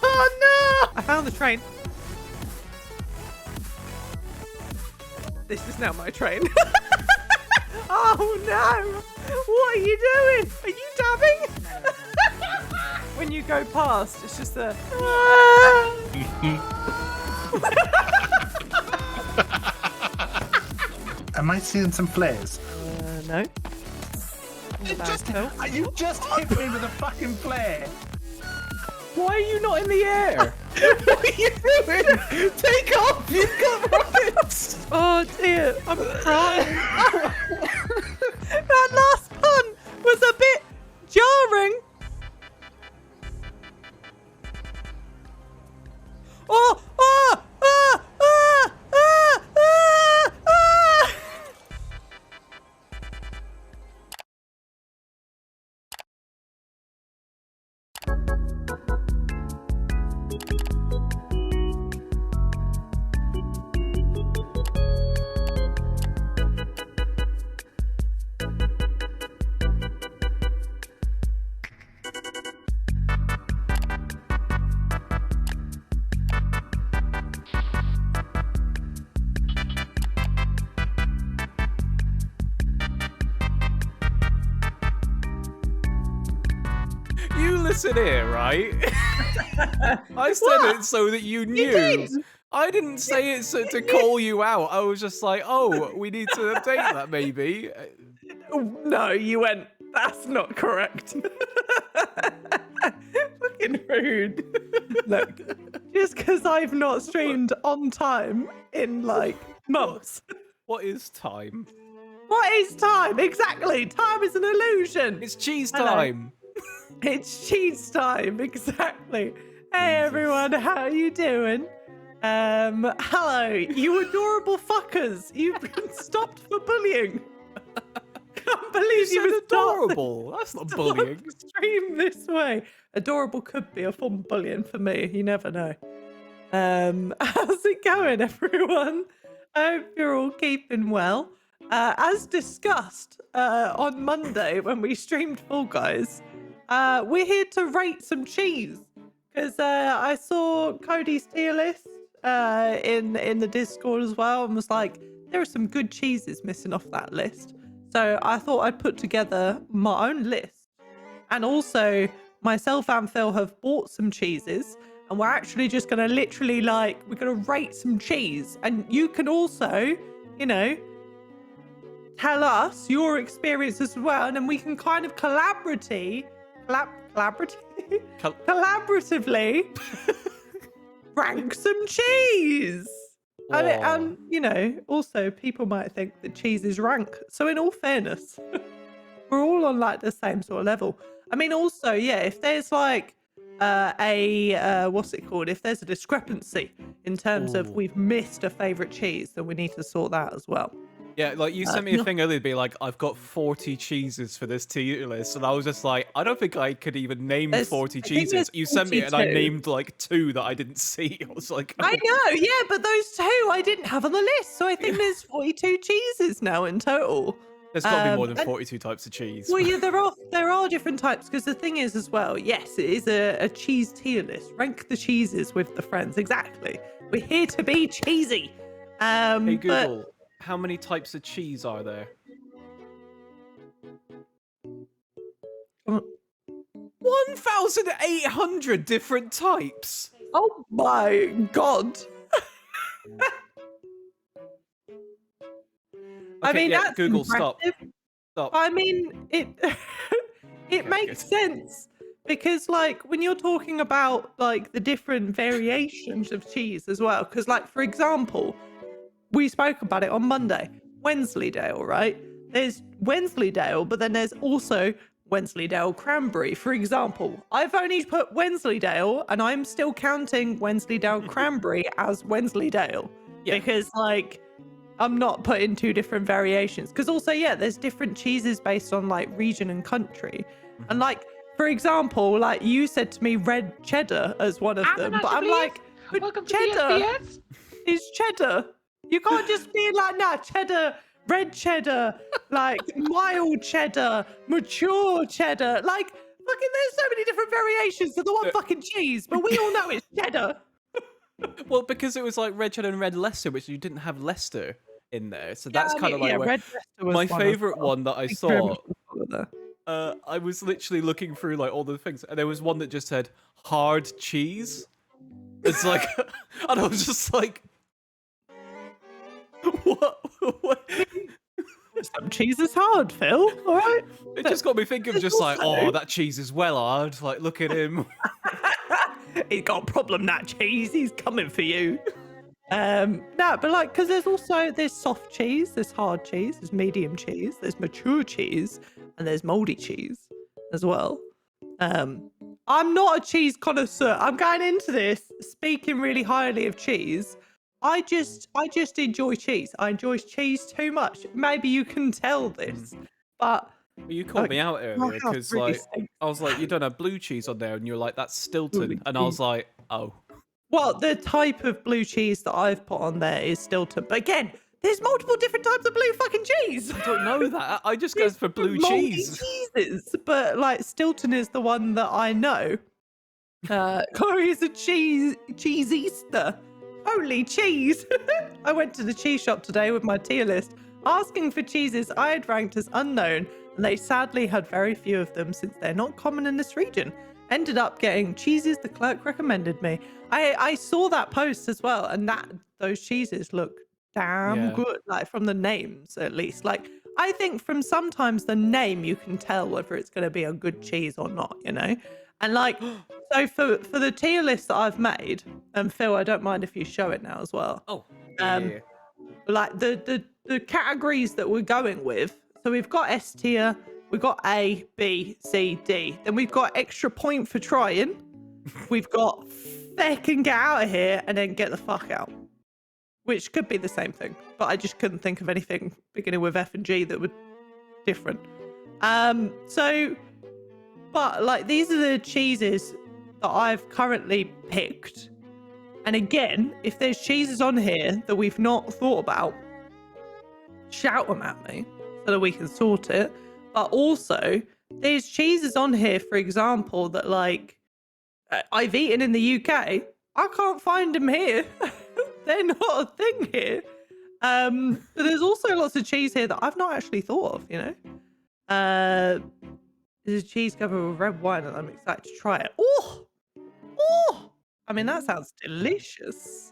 Oh no! I found the train. This is now my train. Oh no! What are you doing? Are you dabbing? When you go past, it's just a. Am I seeing some flares? No. You just hit me with a fucking flare. Why are you not in the air? What are you doing? Take off! You've got rockets! Oh dear, I'm crying. That last pun was a bit jarring. Oh! Ah! Ah! Ah! Ah! Ah! Ah! You listen here, right? I said it so that you knew. did. I didn't say it so to call you out. I was just like, oh, we need to update that maybe. No, you went, that's not correct. Fucking rude. Look, just because I've not streamed on time in like months. What is time? What is time? Exactly. Time is an illusion. It's cheese Hello. time. It's cheese time. Exactly. Hey everyone, how are you doing? Hello, you adorable fuckers. You've been stopped for bullying. Can't believe you said were adorable. That's not bullying. Stream this way. Adorable could be a form of bullying for me. You never know. How's it going, everyone? I hope you're all keeping well. As discussed on Monday when we streamed Fall Guys, we're here to rate some cheese because I saw Cody's tier list in the Discord as well and was like, there are some good cheeses missing off that list. So I thought I'd put together my own list. And also, myself and Phil have bought some cheeses. And we're actually just going to literally we're going to rate some cheese. And you can also, you know, tell us your experience as well. And then we can kind of collaboratively rank some cheese. And, you know, also people might think that cheese is rank. So in all fairness, we're all on like the same sort of level. I mean, also, yeah, if there's like what's it called? If there's a discrepancy in terms of we've missed a favorite cheese, then we need to sort that as well. Yeah, like you sent me a thing earlier to be like, I've got 40 cheeses for this tier list. And I was just like, I don't think I could even name 40 cheeses. You sent me it and I named like 2 that I didn't see. I was like, oh. I know, yeah, but those 2 I didn't have on the list. So I think there's 42 cheeses now in total. There's got to be more than 42 types of cheese. Well, yeah, there are different types because the thing is as well, yes, it is a cheese tier list. Rank the cheeses with the friends. Exactly. We're here to be cheesy. Hey, Google. How many types of cheese are there? 1,800 different types. Oh my god. I mean, yeah, that's Google, impressive. Stop. I mean, it makes sense because, like, when you're talking about like the different variations of cheese as well, because, like, for example, we spoke about it on Monday. Wensleydale, right? There's Wensleydale, but then there's also Wensleydale cranberry. For example, I've only put Wensleydale, and I'm still counting Wensleydale cranberry as Wensleydale because, like, I'm not putting 2 different variations. Because also, yeah, there's different cheeses based on like region and country, and like, for example, like you said to me, red cheddar as one of them, but I'm like, but cheddar is cheddar. You can't just be like, nah, cheddar, red cheddar, like mild cheddar, mature cheddar. Like, Fucking, there's so many different variations of the one fucking cheese, but we all know it's cheddar. Well, because it was like red cheddar and red Leicester, which you didn't have Leicester in there, so that's kind of like where Red Leicester was my one favorite as well. one that I Thank you very saw. much for the follow there. I was literally looking through like all the things, and there was one that just said hard cheese. It's like, and I was just like, what? Some cheese is hard, Phil. All right. It just got me thinking, just like, oh, that cheese is well hard. Like, look at him. He's got a problem, that cheese. He's coming for you. No, but like, because there's soft cheese, there's hard cheese, there's medium cheese, there's mature cheese, and there's moldy cheese as well. I'm not a cheese connoisseur. I'm going into this speaking really highly of cheese. I just enjoy cheese. I enjoy cheese too much. Maybe you can tell this, but You called me out earlier because like I was like, you don't have blue cheese on there, and you're like, that's Stilton, and I was like, oh. Well, the type of blue cheese that I've put on there is Stilton, but again, there's multiple different types of blue fucking cheese. I don't know that. I just go for blue cheese. Cheeses, but like Stilton is the one that I know. Cloe is a cheese Easter. Holy cheese! I went to the cheese shop today with my tier list, asking for cheeses I had ranked as unknown, and they sadly had very few of them since they're not common in this region. Ended up getting cheeses the clerk recommended me. I saw that post as well, and those cheeses look damn good, like from the names at least. Like I think from sometimes the name you can tell whether it's going to be a good cheese or not, you know. And like, so for the tier list that I've made, and Phil, I don't mind if you show it now as well. Oh, yeah. Like the categories that we're going with. So we've got S tier, we've got A, B, C, D. Then we've got extra point for trying. We've got fucking get out of here and then get the fuck out. Which could be the same thing, but I just couldn't think of anything beginning with F and G that were different. But like these are the cheeses that I've currently picked. And again, if there's cheeses on here that we've not thought about, shout them at me so that we can sort it. But also, there's cheeses on here, for example, that like I've eaten in the UK. I can't find them here. They're not a thing here. But there's also lots of cheese here that I've not actually thought of, you know? There's a cheese covered with red wine and I'm excited to try it. Oh! I mean, that sounds delicious.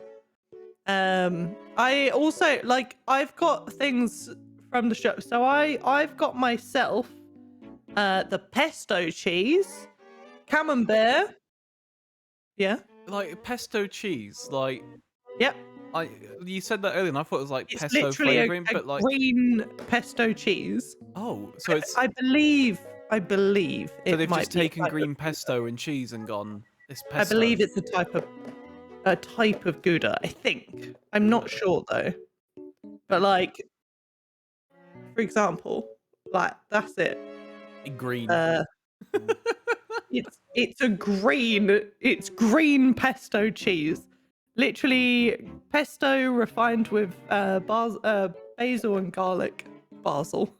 I also, like, I've got things from the shop. So I've got myself the pesto cheese, camembert. Yeah? Like pesto cheese, like... Yep. You said that earlier, and I thought it was like It's pesto literally flavoring, a but like green pesto cheese. oh, so it's I believe so it they've might just be a taken type green of- pesto and cheese and gone. It's I pesto. believe it's a type of Gouda. I think. I'm not sure though. But like, for example, like that's it. green. It's green pesto cheese. Literally pesto refined with basil and garlic. Basil.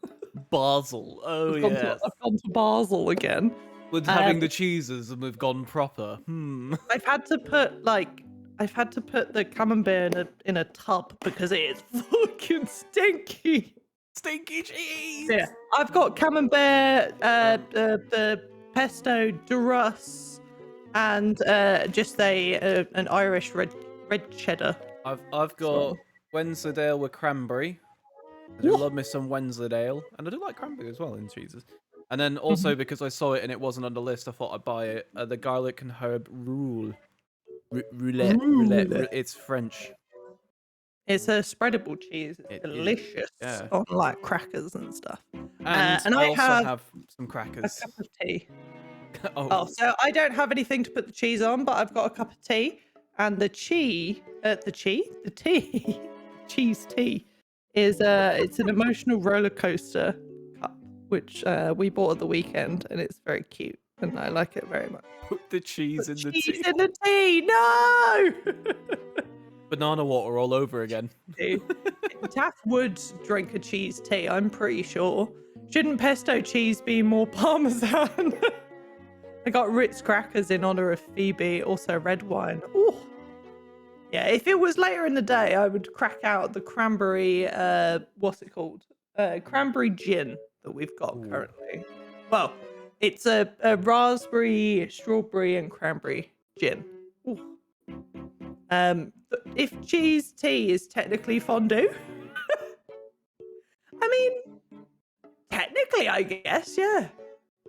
Basil. Oh I've yeah. gone to Basel again. With having the cheeses and we've gone proper. I've had to put the camembert in a tub because it is fucking stinky. Stinky cheese. Yeah, I've got camembert, the pesto de Russ, and just an Irish red cheddar. I've got Wensleydale with cranberry. I do love me some Wensleydale, and I do like cranberry as well in cheeses. And then also because I saw it and it wasn't on the list, I thought I'd buy it. The garlic and herb roulette. It's French. It's a spreadable cheese. It's delicious yeah. on like crackers and stuff. And I also have some crackers. A cup of tea. Oh, So I don't have anything to put the cheese on, but I've got a cup of tea, and the tea, cheese tea, is it's an emotional roller coaster cup, which we bought at the weekend, and it's very cute, and I like it very much. put the cheese in the tea. Cheese in the tea, no! Banana water all over again. Taff would drink a cheese tea, I'm pretty sure. Shouldn't pesto cheese be more parmesan? I got Ritz crackers in honor of Phoebe, also red wine. Ooh. Yeah, if it was later in the day, I would crack out the cranberry, what's it called? Cranberry gin that we've got currently. Well, it's a raspberry, strawberry, and cranberry gin. Ooh. If cheese tea is technically fondue, I mean, technically, I guess, yeah.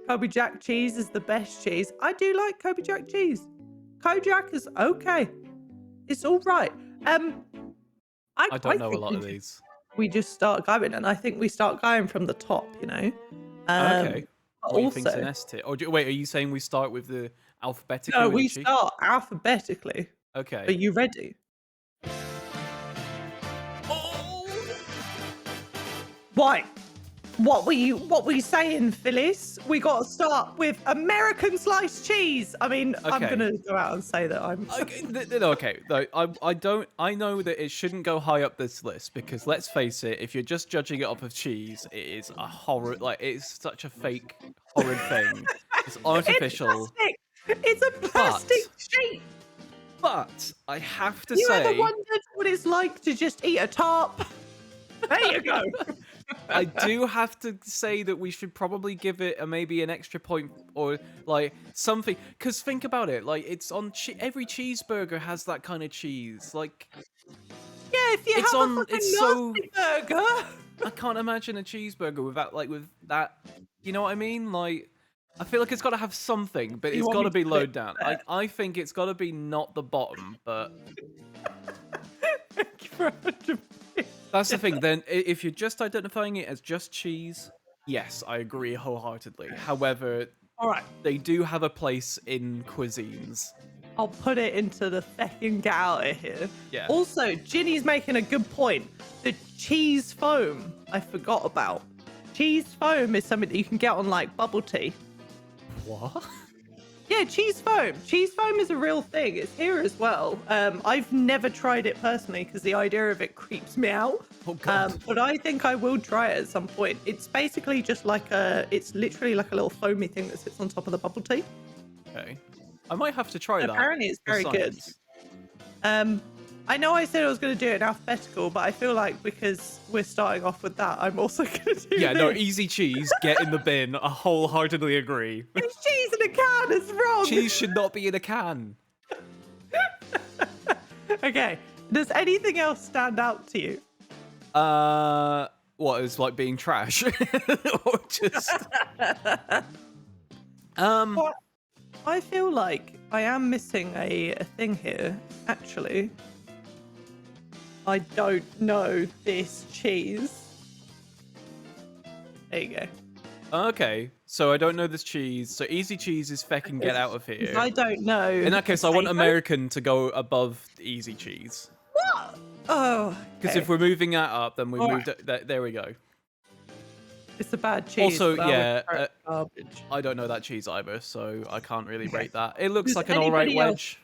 Kobe Jack cheese is the best cheese. I do like Kobe Jack cheese. Kojak is okay. It's all right. I don't know a lot of these. We just start going, and I think we start going from the top, you know. Okay. What do you Also, think's an S tier? Or wait, are you saying we start with the alphabetical? no, we start alphabetically. Okay. Are you ready? Oh! Right. What were you saying, Phyllis? We got to start with American sliced cheese. I mean, I'm Okay. gonna go out and say that I'm. Okay, no, I know that it shouldn't go high up this list because let's face it, if you're just judging it off of cheese, it is a horror. Like it's such a fake, horrid thing. It's artificial. It's a plastic sheet. But I have to You say, ever wondered what it's like to just eat a tarp? There you go. I do have to say that we should probably give it maybe an extra point or like something. Because think about it, like it's on every cheeseburger has that kind of cheese. Like Yeah, if you It's have on- a fucking it's so- nasty burger. I can't imagine a cheeseburger without with that. You know what I mean? Like I feel like it's got to have something, but You it's want got me to be to low click down. that? I think it's got to be not the bottom, but Thank you for 100. that's the thing. Then if you're just identifying it as just cheese, yes, I agree wholeheartedly. However, All right, they do have a place in cuisines. I'll put it into the fucking get out of here. Yeah. Also, Ginny's making a good point. The cheese foam, I forgot about. Cheese foam is something that you can get on like bubble tea. What? Yeah, cheese foam. Cheese foam is a real thing. It's here as well. I've never tried it personally because the idea of it creeps me out. Oh god. But I think I will try it at some point. It's basically just like it's literally like a little foamy thing that sits on top of the bubble tea. Okay. I might have to try that. Apparently it's for very good. science. I know I said I was going to do it in alphabetical, but I feel like because we're starting off with that, I'm also going to do Yeah, no, this. easy cheese, get in the bin. I wholeheartedly agree. It's cheese in a can. It's wrong. Cheese should not be in a can. Okay. Does anything else stand out to you? What is like being trash, or just Well, I feel like I am missing a thing here, actually. I don't know this cheese. There you go. Okay, so I don't know this cheese. So easy cheese is feckin' get out of here. I don't know. In that case, I want Sago? American to go above easy cheese. What? Oh. Because okay. if we're moving that up, then we All moved it. There we go. It's a bad cheese. Also, but I would yeah, throw it garbage. I don't know that cheese either, so I can't really Okay. rate that. It looks Does like an alright anybody else- wedge.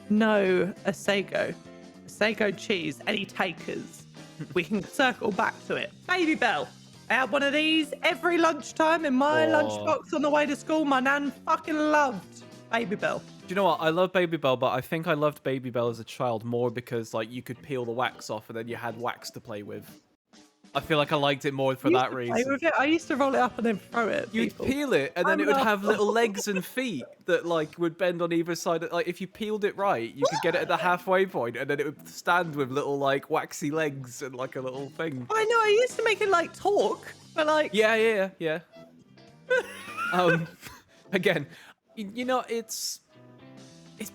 No, a Sago. A Sago cheese. Any takers? We can circle back to it. Baby Bell. I had one of these every lunchtime in my Oh. lunchbox on the way to school. My nan fucking loved Baby Bell. Do you know what? I love Baby Bell, but I think I loved Baby Bell as a child more because like you could peel the wax off and then you had wax to play with. I feel like I liked it more for I used that to play reason. with it. I used to roll it up and then throw it at You'd people. peel it, and then I it would love- have little legs and feet that like would bend on either side. Like if you peeled it right, you could get it at the halfway point, and then it would stand with little like waxy legs and like a little thing. I know, I used to make it like talk, but like... Yeah. Again, you know, it's.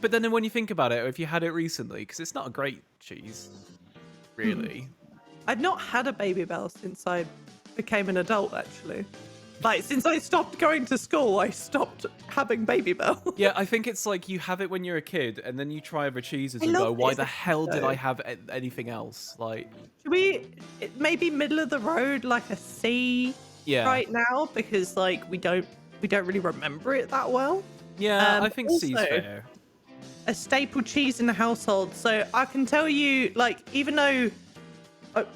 But then when you think about it, or if you had it recently, because it's not a great cheese, really. I've not had a Baby Bell since I became an adult, actually. Like, since I stopped going to school, I stopped having Baby Bell. Yeah, I think it's like you have it when you're a kid, and then you try other cheeses and go, loved it "Why as the a hell kid, did though. I have anything else?" Like, Should we maybe middle of the road, like a C yeah, right now? Because, like, we don't really remember it that well. yeah, I think C's also- fair. A staple cheese in the household. So I can tell you, like, even though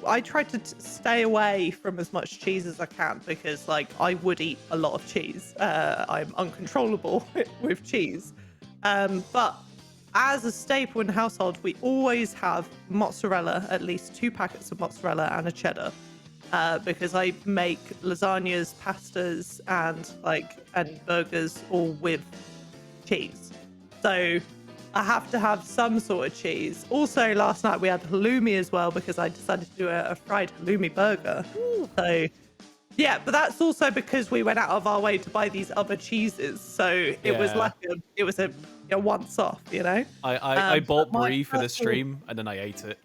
I try to stay away from as much cheese as I can because, like, I would eat a lot of cheese. I'm uncontrollable with cheese. But as a staple in the household, we always have mozzarella, at least 2 packets of mozzarella and a cheddar. Because I make lasagnas, pastas, and burgers all with cheese. So I have to have some sort of cheese. Also, last night we had halloumi as well because I decided to do a fried halloumi burger. So yeah, but that's also because we went out of our way to buy these other cheeses. So it was like it was a once off, you know. I bought my brie for the personal- stream and then I ate it.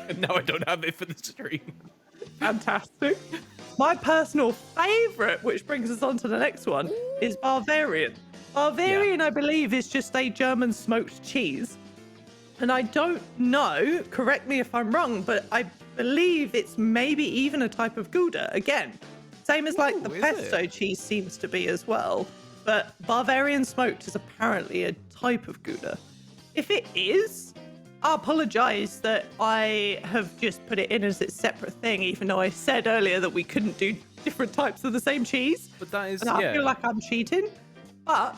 And now I don't have it for the stream. Fantastic. My personal favorite, which brings us on to the next one, is Bavarian. Bavarian, I believe, is just a German smoked cheese. And I don't know, correct me if I'm wrong, but I believe it's maybe even a type of Gouda. Again, same as like the Ooh, is pesto it? cheese seems to be as well. But Bavarian smoked is apparently a type of Gouda. If it is, I apologize that I have just put it in as its separate thing, even though I said earlier that we couldn't do different types of the same cheese. But that is, And I feel like I'm cheating. But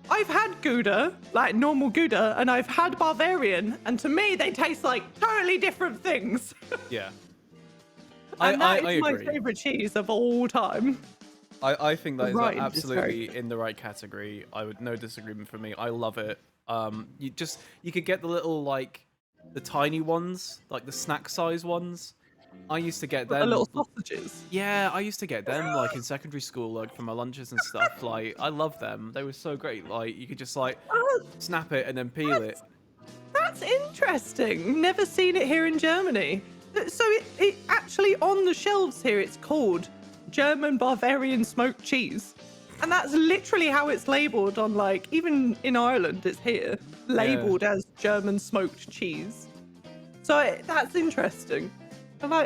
I've had Gouda, like normal Gouda, and I've had Bavarian, and to me they taste like totally different things. yeah. And that is I my agree. favorite cheese of all time. I think that is Right, it's absolutely very in the right category. No disagreement from me. I love it. You could get the little the tiny ones, like the snack size ones. I used to get them. The little sausages. Yeah, I used to get them in secondary school, for my lunches and stuff. I love them. They were so great. You could just Oh, snap it and then peel it. that's interesting. Never seen it here in Germany. So it actually on the shelves here, it's called German Bavarian smoked cheese. And that's literally how it's labeled on even in Ireland, it's here labeled as German smoked cheese. So that's interesting. That's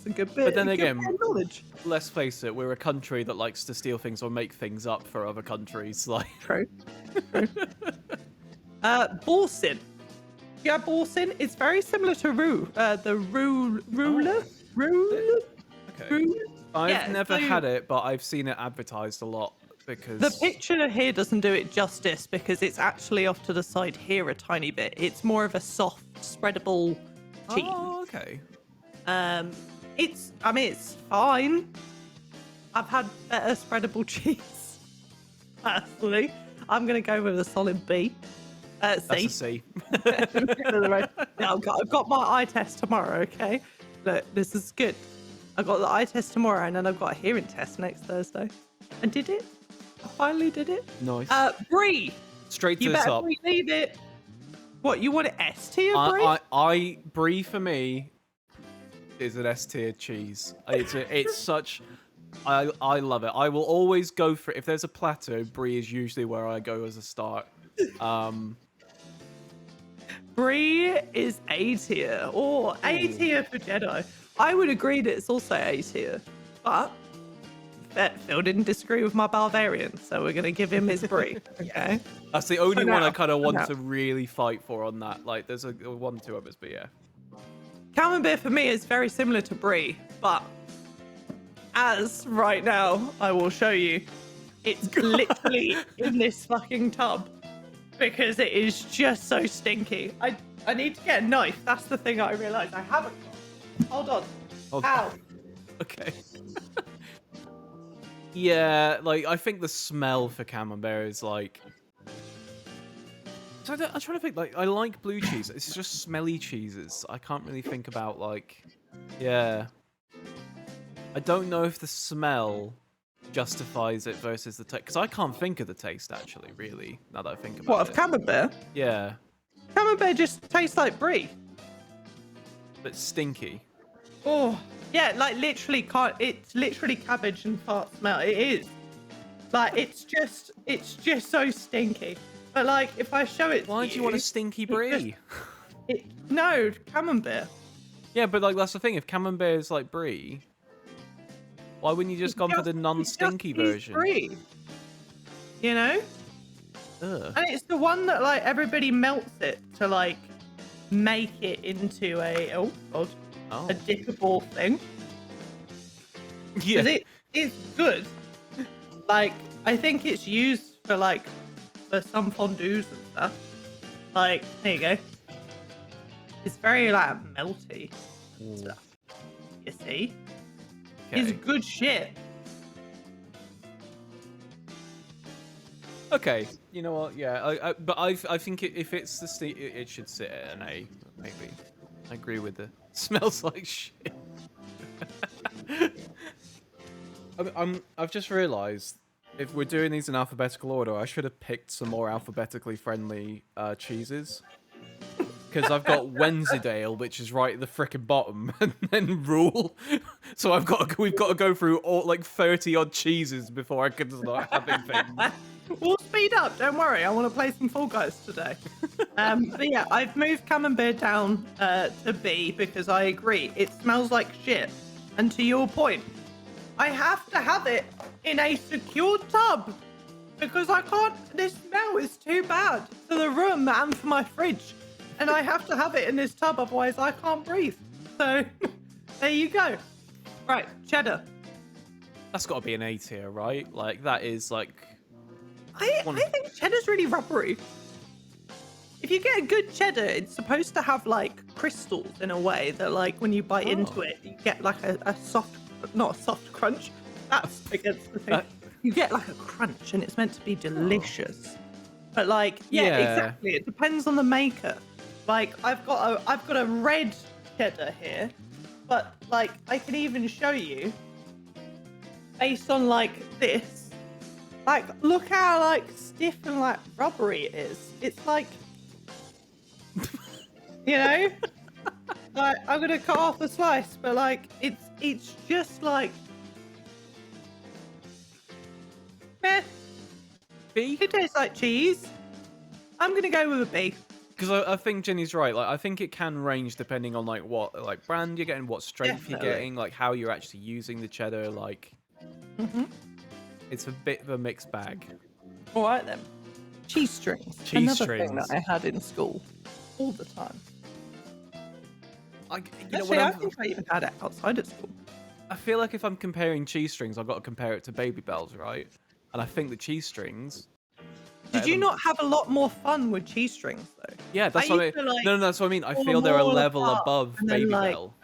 a good bit. But then good again, bit of knowledge. Let's face it, we're a country that likes to steal things or make things up for other countries. True. Borsin. Yeah, Borsin. It's very similar to roux. The ruler. Okay. I've never so had it, but I've seen it advertised a lot because the picture here doesn't do it justice because it's actually off to the side here a tiny bit. It's more of a soft, spreadable cheese. Oh, okay. It's fine. I've had better spreadable cheese. Personally, I'm gonna go with a solid B. That's C. a C. Yeah, I've got my eye test tomorrow. Okay, look, this is good. I got the eye test tomorrow, and then I've got a hearing test next Thursday. And did it? I finally did it. Nice. Brie. Straight to You the better top. believe it. What, you want it S tier, Brie? Brie for me is an S tier cheese. It's such. I love it. I will always go for it. If there's a plateau, Brie is usually where I go as a start. Brie is A tier, or A tier for Jedi. I would agree that it's also A tier, but Phil didn't disagree with my Bavarian, so we're gonna give him his Brie. Okay. That's the only For one now. I kind of For want now. to really fight for on that. There's a one, two others, but yeah. Camembert for me is very similar to Brie, but as right now I will show you, it's literally in this fucking tub because it is just so stinky. I need to get a knife. That's the thing I realised I haven't got. Hold on. Hold Ow. on. Okay. Yeah, I think the smell for camembert is I'm trying to think. I like blue cheese. It's just smelly cheeses. I can't really think about yeah. I don't know if the smell justifies it versus the taste, because I can't think of the taste actually. Really, now that I think about What, it. of Camembert? Yeah, Camembert just tastes like Brie. but stinky. Oh, yeah, literally, it's literally cabbage and fart smell. It is. It's just so stinky. But if I show it Why to do you want a stinky brie? No, Camembert. Yeah, but like that's the thing. If Camembert is like brie, why wouldn't you just gone for the non-stinky version? Brie. You know? Ugh. And it's the one that everybody melts it to make it into a Oh. a dippable thing. Yeah. 'Cause it is good. Like, I think it's used for like for some fondues and stuff. Like, there you go. It's very like melty and stuff. You see? It's Okay. good shit. Okay. You know what? Yeah. But I think if it's the it should sit at an A. Maybe. I agree with the smells like shit. I've just realised if we're doing these in alphabetical order, I should have picked some more alphabetically friendly cheeses. Because I've got Wensleydale, which is right at the frickin' bottom, and then Rule. So we've got to go through all like 30 odd cheeses before I can start having things. We'll speed up. Don't worry. I want to play some Fall Guys today. But yeah, I've moved Camembert down to B because I agree. It smells like shit. And to your point, I have to have it in a secure tub because I can't. This smell is too bad for the room and for my fridge. And I have to have it in this tub, otherwise I can't breathe. So there you go. Right, cheddar. That's got to be an A tier, right? Like that is like. I think cheddar's really rubbery. If you get a good cheddar, it's supposed to have like crystals in a way that like when you bite into it, you get like a soft, not a soft crunch. That's against the thing. You get like a crunch and it's meant to be delicious. But like, yeah, exactly. It depends on the maker. Like I've got a red cheddar here, but like I can even show you based on like this. Like, look how like stiff and like rubbery it is. It's like, you know, like I'm gonna cut off a slice, but like it's just like, meh. B? It tastes like cheese. I'm gonna go with a B. Because I think Jenny's right. Like I think it can range depending on like what like brand you're getting, what strength you're getting, like how you're actually using the cheddar. Like. It's a bit of a mixed bag. All right then. Cheese strings. Another thing that I had in school all the time. Actually, I think I even had it outside of school. I feel like if I'm comparing cheese strings, I've got to compare it to baby bells, right? And I think the cheese strings. Did you not have a lot more fun with cheese strings though? Yeah, that's what I mean. No, that's what I mean. I feel they're a level above baby bell.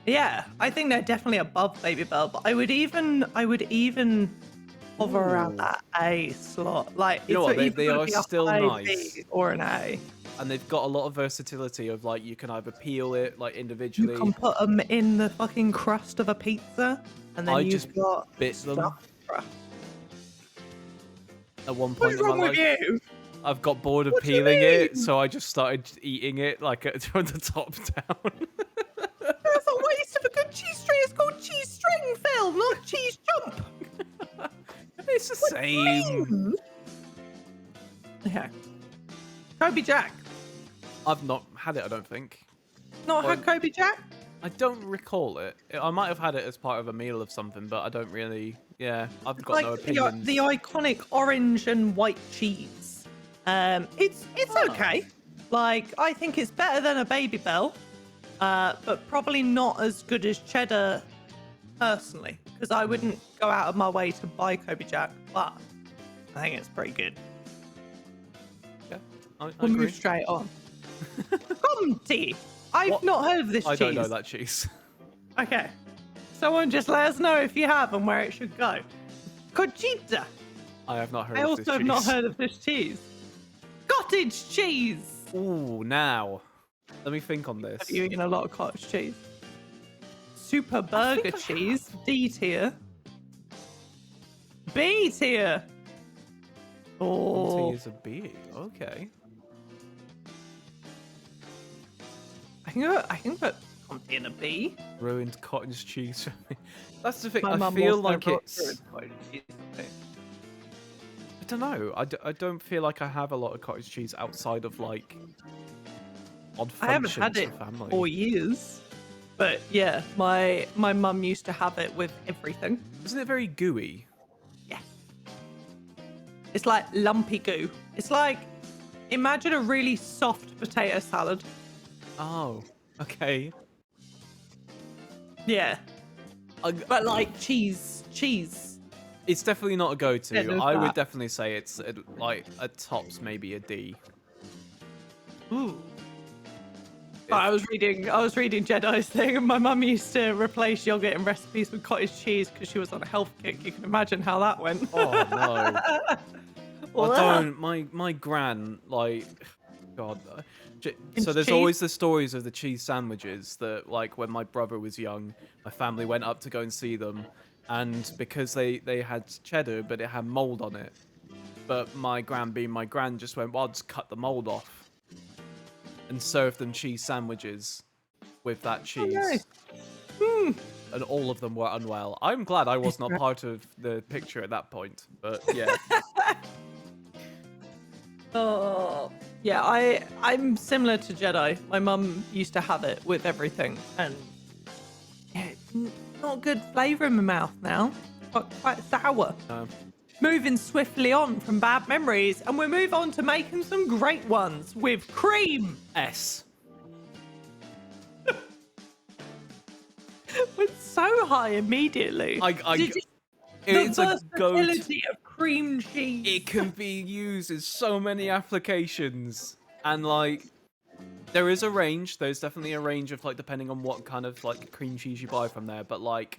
Yeah, I think they're definitely above baby bell, but I would even hover around that A slot. Like, you know what? They are still nice. B or an A. And they've got a lot of versatility of like you can either peel it like individually. You can put them in the fucking crust of a pizza, and then you've got bit them. Crust. At one point What's wrong with you? I've got bored of peeling it, so I just started eating it like from the top down. That's a waste of a good cheese string. It's called cheese string, Phil, not cheese jump. It's the same. Okay. Kobe Jack. I've not had it, I don't think. Not had Kobe Jack? I don't recall it. I might have had it as part of a meal of something, but I don't really. Yeah, I've got no opinions. The iconic orange and white cheese. It's okay. Like, I think it's better than a Baby Bell, but probably not as good as cheddar personally, because I wouldn't go out of my way to buy Kobe Jack, but I think it's pretty good. Yeah, I we'll agree. move straight on. Comté. I've not heard of this cheese. I don't know that cheese. Okay. Someone just let us know if you have and where it should go. Conchita. I have not heard I of also this cheese. have not heard of this cheese. Cottage cheese. Ooh, now. Let me think on this. Have you eaten a lot of cottage cheese? Super burger cheese. D tier. B tier. Oh. Comté is a B. Okay. I can put Comté in a B. Ruined cottage cheese. That's the thing. My I mum feel also like brought it's. ruined cottage cheese for me. I don't know. I don't feel like I have a lot of cottage cheese outside of like odd functions I haven't had it for family. for years, but yeah, my mum used to have it with everything. Isn't it very gooey? Yeah, it's like lumpy goo. It's like, imagine a really soft potato salad, Oh, okay. Yeah. I, But like cheese. it's definitely not a go-to. Cheddar's I would that. definitely say it's like a tops, maybe a D. Ooh. I was reading Jedi's thing, and my mum used to replace yogurt in recipes with cottage cheese because she was on a health kick. You can imagine how that went. Oh no. Well, I don't. My gran, like, God. So It's there's cheese? always the stories of the cheese sandwiches that, like, when my brother was young, my family went up to go and see them, and because they had cheddar, but it had mold on it. But my gran, being my gran, just went, well, I'll just cut the mold off and serve them cheese sandwiches with that cheese. nice. Hmm. And all of them were unwell. I'm glad I was not part of the picture at that point, but yeah. Oh, yeah. I'm similar to Jedi. My mum used to have it with everything, and yeah, it's not good flavour in my mouth now. Quite sour. Moving swiftly on from bad memories, and we move on to making some great ones with cream. S. Went so high immediately. It's the a go-to. versatility of cream cheese. It can be used in so many applications, and like there is a range. There's definitely a range of, like, depending on what kind of like cream cheese you buy from there. But like,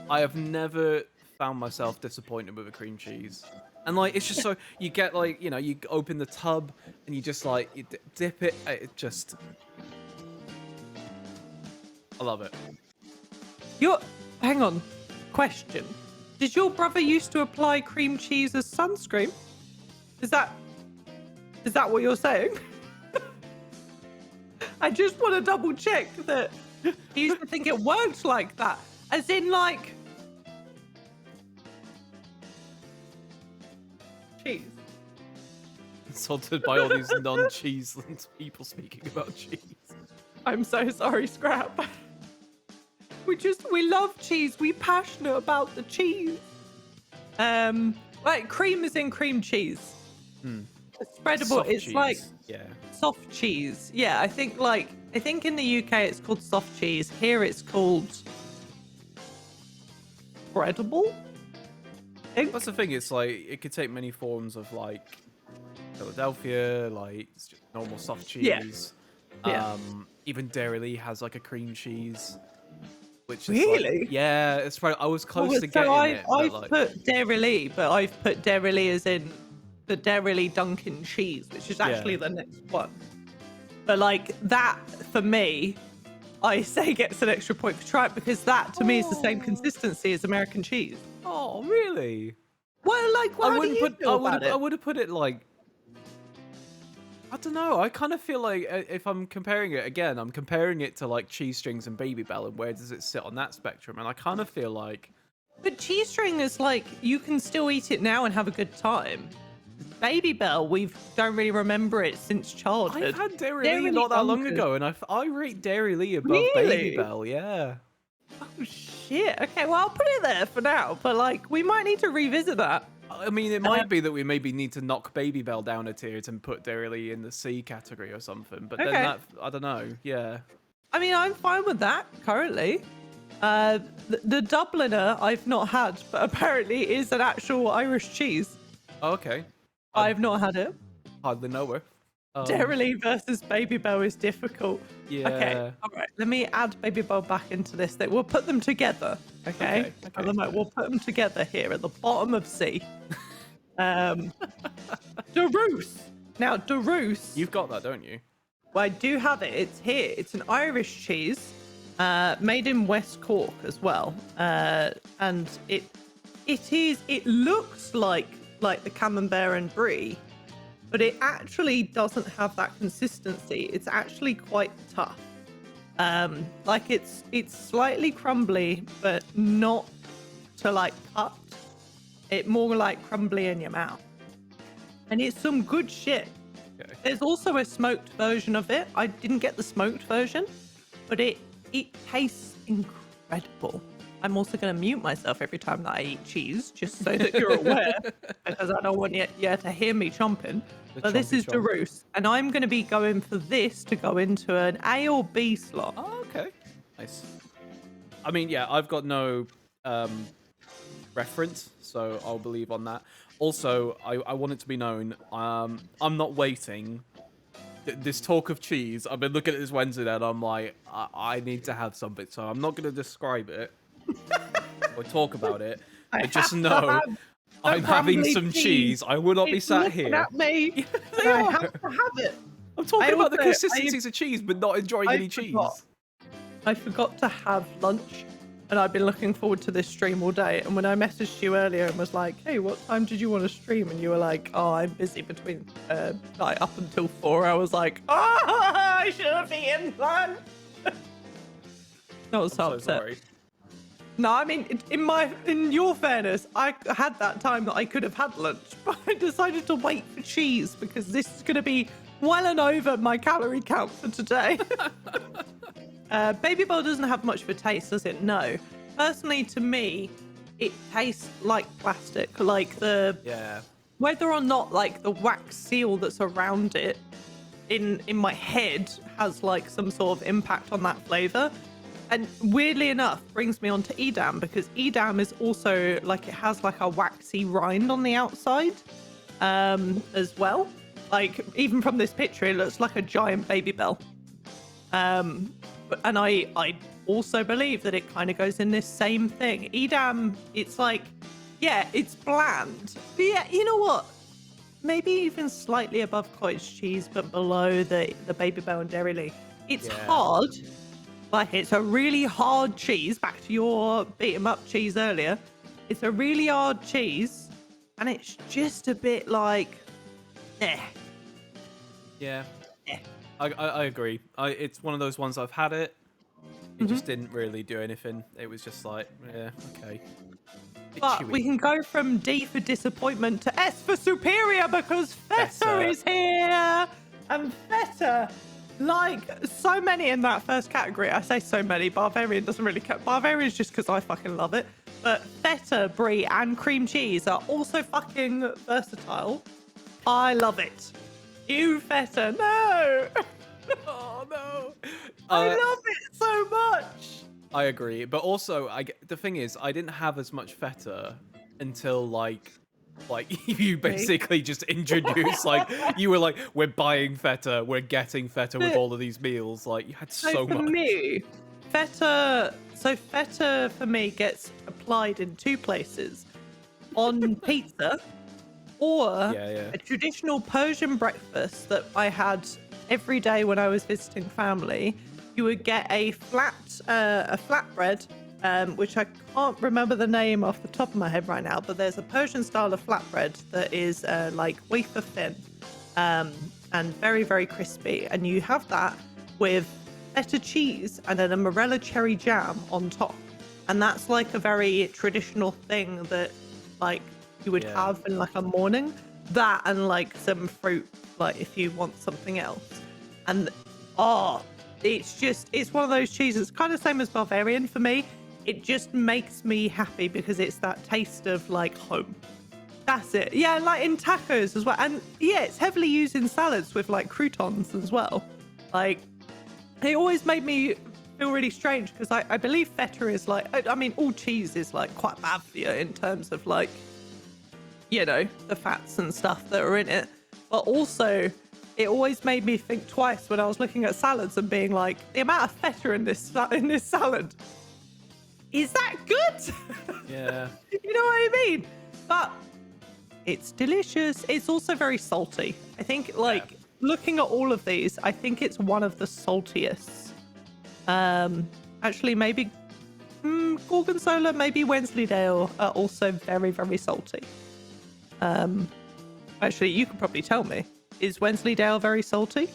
I have never found myself disappointed with a cream cheese. And like, it's just so, you get, like, you know, you open the tub and you just like you dip it. It just, I love it. Hang on. Question. Did your brother used to apply cream cheese as sunscreen? Is that what you're saying? I just want to double check that he used to think it worked like that. As in, like, cheese. Insulted by all these non-cheese people speaking about cheese. I'm so sorry, Scrap. We love cheese. We passionate about the cheese. Like, cream is in cream cheese. Spreadable. Soft it's cheese. like Yeah. soft cheese. Yeah, I think in the UK it's called soft cheese. Here it's called spreadable. That's the thing. It's like it could take many forms of, like, Philadelphia, like it's just normal soft cheese. Yeah. Even Dairy has like a cream cheese, which is Really? like, yeah, it's right. I was close to So getting it. But I've like, put Dairy, but I've put Dairy as in the Dairy Dunkin' cheese, which is actually the next one. But like that, for me, I say gets an extra point for try it because that to me is the same consistency as American cheese. oh really? Well, like, I how wouldn't do you put. feel about I it? would have put it like. I don't know. I kind of feel like if I'm comparing it again, I'm comparing it to like cheese strings and Baby Bell, and where does it sit on that spectrum? And I kind of feel like. But cheese string is like you can still eat it now and have a good time. Baby Bell, we don't really remember it since childhood. I've had Dairy Dairy not that long Dunkin'. ago, and I rate Dairy above Really? Baby Bell. Yeah. Oh shit. Okay, well I'll put it there for now. But like we might need to revisit that. I mean, it might be that we maybe need to knock Baby Bell down a tier and put Dairy in the C category or something. But then Okay. that, I don't know. Yeah. I mean, I'm fine with that currently. The Dubliner I've not had, but apparently is an actual Irish cheese. Oh, okay. I've not had it. Hardly know her. Dairy versus Baby Bell is difficult. Yeah. Okay, all right. Let me add Baby Bell back into this thing. We'll put them together. Okay. Okay. We'll put them together here at the bottom of C. Daroos. Now, Daroos. You've got that, don't you? Well, I do have it. It's here. It's an Irish cheese, made in West Cork as well, and it looks like the camembert and brie, but it actually doesn't have that consistency. It's actually quite tough. Like it's slightly crumbly, but not to like cut. It more like crumbly in your mouth, and it's some good shit. Okay. There's also a smoked version of it. I didn't get the smoked version, but it tastes incredible. I'm also going to mute myself every time that I eat cheese, just so that you're aware, because I don't want you to hear me chomping. The But this chompy is chomp. Darusse, and I'm going to be going for this to go into an A or B slot. Oh, okay. Nice. I mean, yeah, I've got no reference, so I'll believe on that. Also, I want it to be known, I'm not waiting. This talk of cheese, I've been looking at this Wednesday and I'm like, I need to have something, so I'm not going to describe it or talk about it, but just know I'm having some cheese. I will not be sat here. At me. They I are. have to have it. I'm talking about the also- consistencies of cheese, but not enjoying any forgot. cheese. I forgot to have lunch, and I've been looking forward to this stream all day. And when I messaged you earlier and was like, "Hey, what time did you want to stream?" and you were like, "Oh, I'm busy between like up until 4," I was like, "Oh, I should have eaten lunch." Not so So upset. sorry. No, I mean, in your fairness, I had that time that I could have had lunch, but I decided to wait for cheese because this is going to be well and over my calorie count for today. Baby Bell doesn't have much of a taste, does it? No. Personally, to me, it tastes like plastic. Like Yeah. whether or not like the wax seal that's around it in my head has like some sort of impact on that flavor. And weirdly enough, brings me on to Edam, because Edam is also like, it has like a waxy rind on the outside as well. Like even from this picture, it looks like a giant Baby Bell. And I also believe that it kind of goes in this same thing. Edam, it's like, yeah, it's bland. But yeah, you know what? Maybe even slightly above cottage cheese, but below the Baby Bell and Dairy Lee. It's hard. Like, it's a really hard cheese. Back to your beat 'em up cheese earlier. It's a really hard cheese, and it's just a bit like, eh. Yeah. Eh. I agree. It's one of those ones I've had it. It just didn't really do anything. It was just like, yeah, okay. Bit But chewy. we can go from D for disappointment to S for superior, because Feta Feta. is here. And Feta, like so many in that first category, I say so many, Bavarian doesn't really count. Bavarian is just because I fucking love it. But Feta, brie, and cream cheese are also fucking versatile. I love it. You Feta, no. Oh no! I love it so much. I agree, but also the thing is, I didn't have as much feta until like you basically just introduced, like, you were like, we're buying feta, we're getting feta with all of these meals. Like, you had so for much. me, feta for me gets applied in two places: on pizza, or Yeah. a traditional Persian breakfast that I had every day when I was visiting family. You would get a flatbread, which I can't remember the name off the top of my head right now, but there's a Persian style of flatbread that is like wafer thin and very, very crispy. And you have that with feta cheese and then a morella cherry jam on top. And that's like a very traditional thing that like you would have in like a morning. That and like some fruit, like if you want something else. And it's one of those cheeses, kind of same as Bavarian for me. It just makes me happy because it's that taste of like home. That's it. Yeah, like in tacos as well. And yeah, it's heavily used in salads with like croutons as well. Like, it always made me feel really strange because I believe feta is like, I mean, all cheese is like quite bad for you in terms of like, you know, the fats and stuff that are in it. But also, it always made me think twice when I was looking at salads and being like, the amount of feta in this salad, is that good? Yeah. You know what I mean? But it's delicious. It's also very salty. I think, like, looking at all of these, I think it's one of the saltiest. Actually, maybe Gorgonzola, maybe Wensleydale are also very, very salty. Actually, you could probably tell me. Is Wensleydale very salty?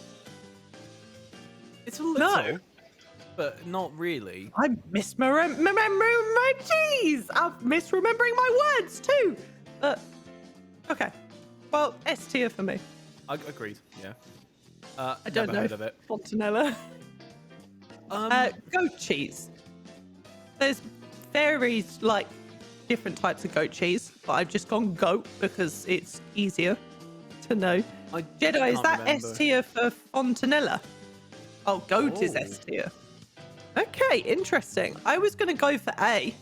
It's a little, but not really. I'm misremembering my cheese. I'm misremembering my words too. Okay. Well, S tier for me. I agreed. Yeah. I don't never know. heard of it. Fontanella. Goat cheese. There's varies like different types of goat cheese, but I've just gone goat because it's easier to know. Jedi, is that S tier for Fontanella? Oh, goat is S tier. Okay, interesting. I was going to go for A.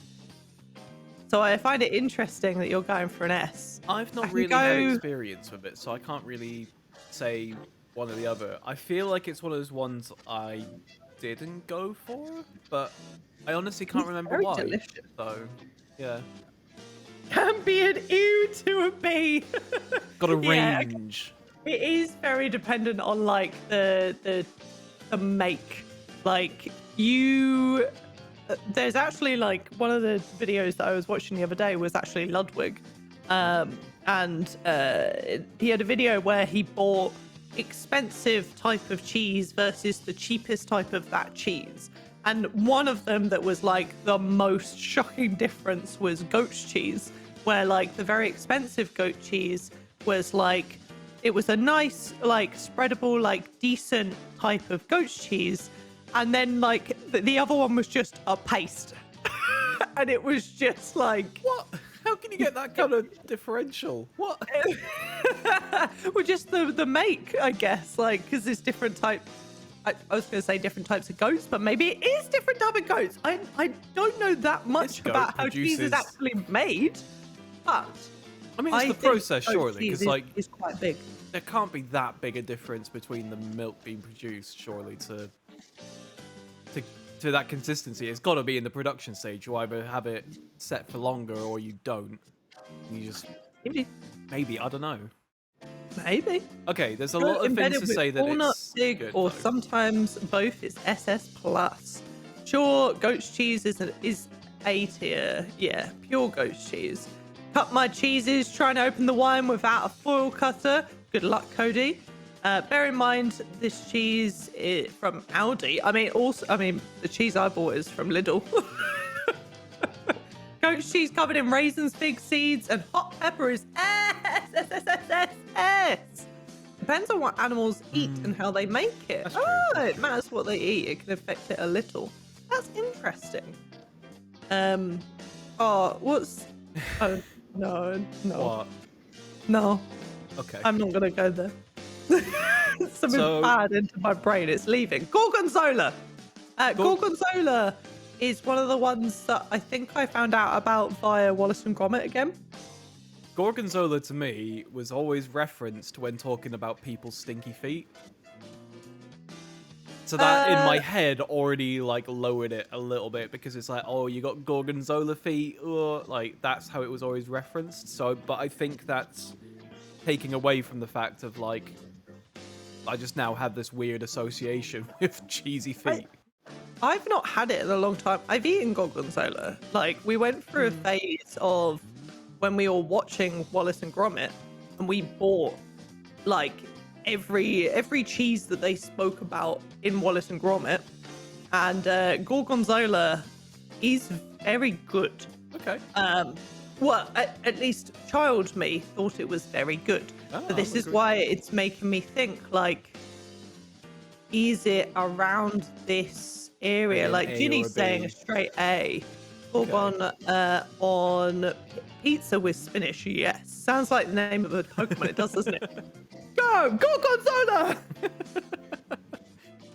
So I find it interesting that you're going for an S. I've not really had experience with it, so I can't really say one or the other. I feel like it's one of those ones I didn't go for, but I honestly can't remember why. Delicious. So, yeah. Can be an ew to a B. Got a range. It is very dependent on like the make. Like there's actually like one of the videos that I was watching the other day was actually Ludwig, and he had a video where he bought expensive type of cheese versus the cheapest type of that cheese. And one of them that was like the most shocking difference was goat's cheese, where like the very expensive goat cheese was like, it was a nice, like spreadable, like decent type of goat's cheese. And then like the other one was just a paste. And it was just like, what? How can you get that kind of differential? What? Well, just the make, I guess, like, because there's different types. I was going to say different types of goats, but maybe it is different type of goats. I don't know that much about how cheese is actually made, but I mean, it's the process, surely, because like it's quite big. There can't be that big a difference between the milk being produced, surely, to that consistency. It's got to be in the production stage. You either have it set for longer or you don't. You just maybe I don't know. Maybe. Okay, there's a lot of things to say that it's big, good, or though. sometimes both. It's SS plus. Sure, goat's cheese is A tier. Yeah, pure goat's cheese. Cut my cheeses. Trying to open the wine without a foil cutter. Good luck, Cody. Bear in mind this cheese is from Aldi. I mean, the cheese I bought is from Lidl. Goat's cheese covered in raisins, fig seeds, and hot pepper is S. Depends on what animals eat and how they make it. It matters what they eat. It can affect it a little. That's interesting. What's... Oh, no. What? No. Okay. I'm not going to go there. Something bad into my brain. It's leaving. Gorgonzola. Gorgonzola is one of the ones that I think I found out about via Wallace and Gromit again. Gorgonzola to me was always referenced when talking about people's stinky feet. So that in my head already like lowered it a little bit, because it's like, oh, you got Gorgonzola feet, like that's how it was always referenced. So, but I think that's taking away from the fact of like, I just now have this weird association with cheesy feet. I've not had it in a long time. I've eaten Gorgonzola. Like, we went through a phase of when we were watching Wallace and Gromit, and we bought like every cheese that they spoke about in Wallace and Gromit, and Gorgonzola is very good. Okay. Well, at least child me thought it was very good. So this is why it's making me think, like, is it around this area? Like Ginny's saying a straight A. Gorgon on pizza with spinach. Yes. Sounds like the name of a Pokemon. It does, doesn't it? Go! Gorgonzola!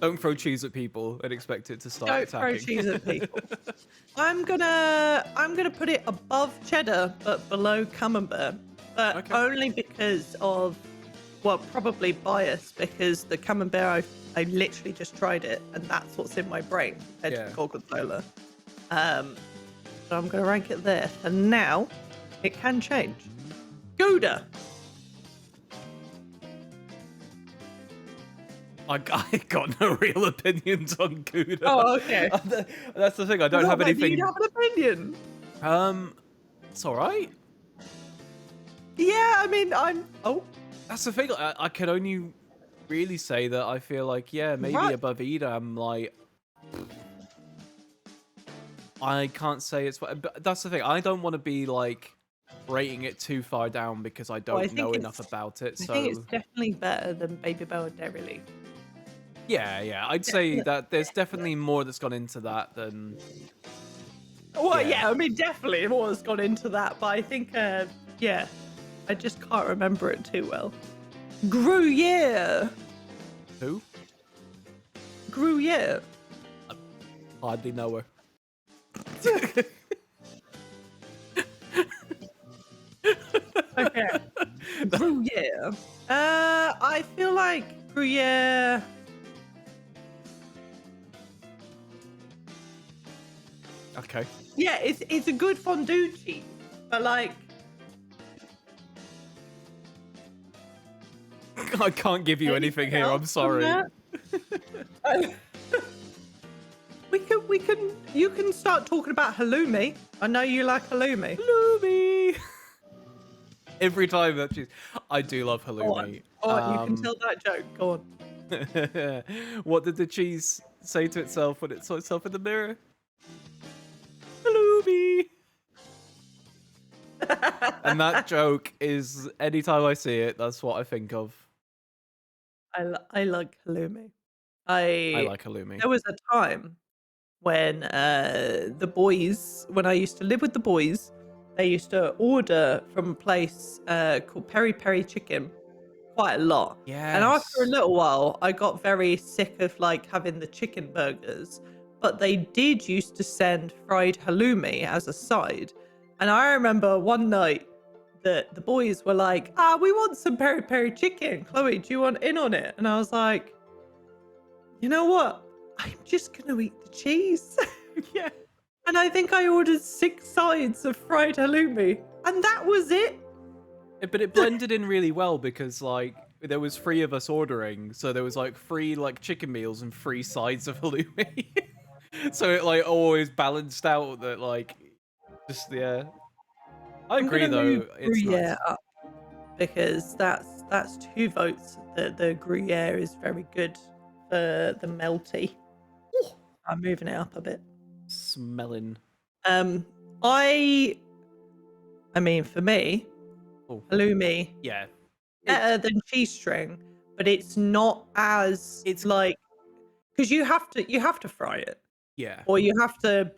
Don't throw cheese at people and expect it to start Don't attacking. throw cheese at people. I'm gonna put it above cheddar but below camembert, but only because of, well, probably bias, because the camembert I literally just tried it and that's what's in my brain compared to Gorgonzola. So I'm gonna rank it there, and now it can change. Gouda. I got no real opinions on Gouda. Oh, okay. That's the thing. I don't have anything. You have an opinion? It's all right. Yeah, I mean, That's the thing. I can only really say that I feel like, maybe above Ida. I'm like, I can't say it's. But that's the thing. I don't want to be like rating it too far down because I don't know enough about it. So I think it's definitely better than Baby Bell and Dairy Leaf. Yeah, I'd say that there's definitely more that's gone into that than Well, Yeah. yeah, I mean, definitely more has gone into that, but I think, yeah, I just can't remember it too well. Gruyere. Who? Gruyere. Hardly know her. Okay. Gruyere. I feel like Gruyere. Okay. Yeah, it's a good fondue cheese, but like I can't give you anything here. I'm else sorry. than that? we can you can start talking about halloumi. I know you like halloumi. Halloumi. Every time that cheese, I do love Go on. halloumi. Go on, you can tell that joke. Go on. What did the cheese say to itself when it saw itself in the mirror? Halloumi. And that joke is, anytime I see it, that's what I think of. I like halloumi. I like halloumi. There was a time when when I used to live with the boys, they used to order from a place called Peri Peri Chicken quite a lot. And after a Yes. little while, I got very sick of like having the chicken burgers. But they did used to send fried halloumi as a side. And I remember one night that the boys were like, we want some peri peri chicken. Chloe, do you want in on it? And I was like, you know what? I'm just going to eat the cheese. Yeah. And I think I ordered 6 sides of fried halloumi. And that was it. But it blended in really well because, like, there was 3 of us ordering, so there was like 3 like chicken meals and 3 sides of halloumi. So it like always balanced out that, like, just I I'm agree gonna though. move It's Gruyere nice. up because that's 2 votes. The Gruyere is very good for the melty. I'm moving it up a bit. Smelling. Um, I mean, for me, Oh, halloumi yeah. better than cheese string, but it's not as It's- like because you have to fry it Yeah. or you have to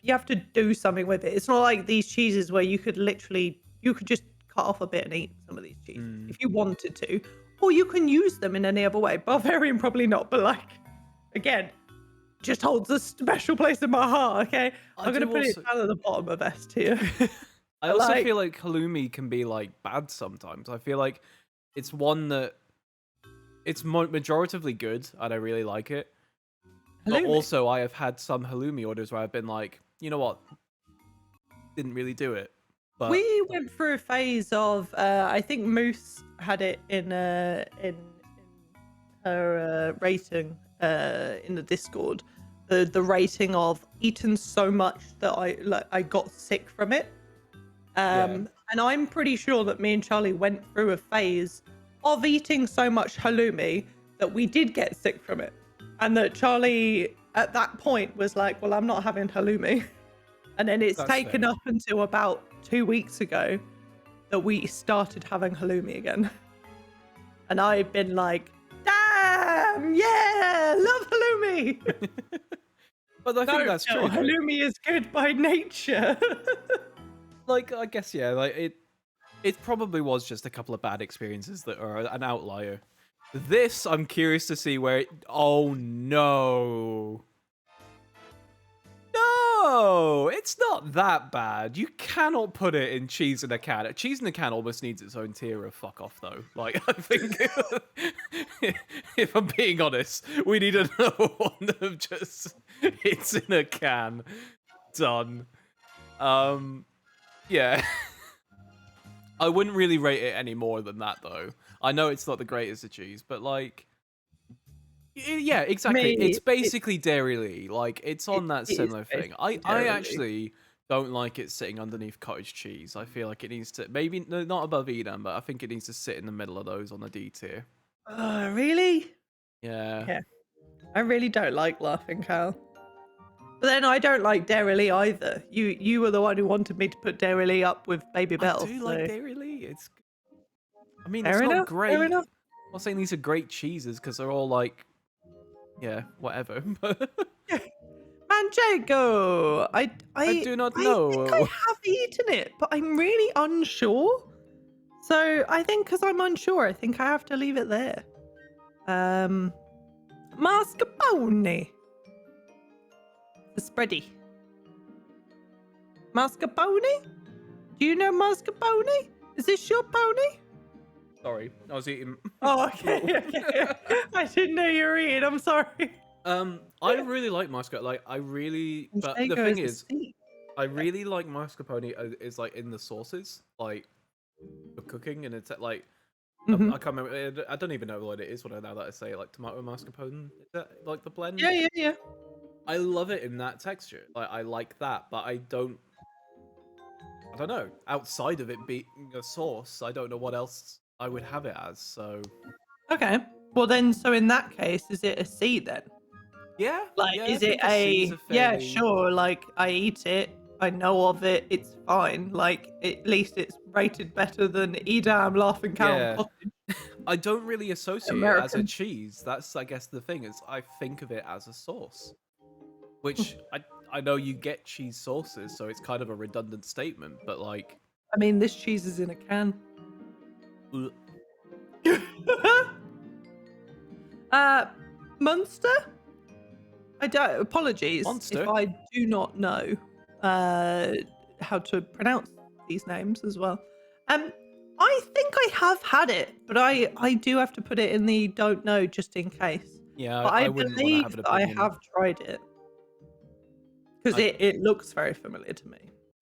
do something with it. It's not like these cheeses where you could just cut off a bit and eat some of these cheeses if you wanted to, or you can use them in any other way. Bavarian probably not, but like again, just holds a special place in my heart. Okay, I'm gonna put it down at the bottom of S tier. I also feel like halloumi can be like bad sometimes. I feel like it's one that it's majoritively good and I really like it. But also I have had some halloumi orders where I've been like, you know what? Didn't really do it. But we went through a phase of I think Moose had it in her rating in the Discord. The rating of eaten so much that I got sick from it. And I'm pretty sure that me and Charlie went through a phase of eating so much halloumi that we did get sick from it. And that Charlie at that point was like, well, I'm not having halloumi. And then it's taken up until about 2 weeks ago that we started having halloumi again. And I've been like, damn, yeah, love halloumi. But I think that's true. Halloumi is good by nature. Like, I guess, yeah, like it probably was just a couple of bad experiences that are an outlier. This, I'm curious to see where oh no. No, it's not that bad. You cannot put it in cheese in a can. Cheese in a can almost needs its own tier of fuck off, though. Like, I think, if I'm being honest, we need another one of just it's in a can. Done. Yeah. I wouldn't really rate it any more than that, though. I know it's not the greatest of cheese, but like, yeah, exactly. It's basically dairy-lee. Like, it's on that similar thing. I actually don't like it sitting underneath cottage cheese. I feel like it needs to, maybe not above Edam, but I think it needs to sit in the middle of those on the D tier. Really? Yeah. Yeah. I really don't like Laughing Cow. But then I don't like Dairy-lee either. You were the one who wanted me to put Dairy-lee up with Baby Bell. I do like Dairy-lee. It's, I mean, fair it's enough, not great. fair enough. I'm not saying these are great cheeses because they're all like, yeah, whatever. Man, Manchego. I do not I think I know. have eaten it, but I'm really unsure. So I think because I'm unsure, I think I have to leave it there. Mascarpone. The spready. Mascarpone? Do you know mascarpone? Is this your pony? Sorry, I was eating. Oh, okay. okay. I didn't know you were eating. I'm sorry. I really like mascarpone. Like, but the Manchego thing a is, seed. I really like mascarpone is like in the sauces, like for cooking, and it's like Mhm. I can't remember. I don't even know what it is. Now that I say it, like tomato mascarpone, is that like the blend? Yeah. I love it in that texture. Like I like that, but I don't know. Outside of it being a sauce, I don't know what else I would have it as. So Okay. Well, then, so in that case, is it a seed then? yeah, Like, yeah. I is it think a seed's a a yeah, fairly. sure, like I eat it, I know of it, it's fine. Like at least it's rated better than Edam, laughing cow and Yeah, pottage. I don't really associate it as a American. cheese. That's, I guess, the thing is I think of it as a sauce, which I know you get cheese sauces, so it's kind of a redundant statement, but like, I mean, this cheese is in a can. ugh. Munster? I don't. Apologies Monster? if I do not know how to pronounce these names as well. I think I have had it, but I do have to put it in the don't know just in case. Yeah, But I I wouldn't want to believe have an that I opinion. have tried it because I- it looks very familiar to me.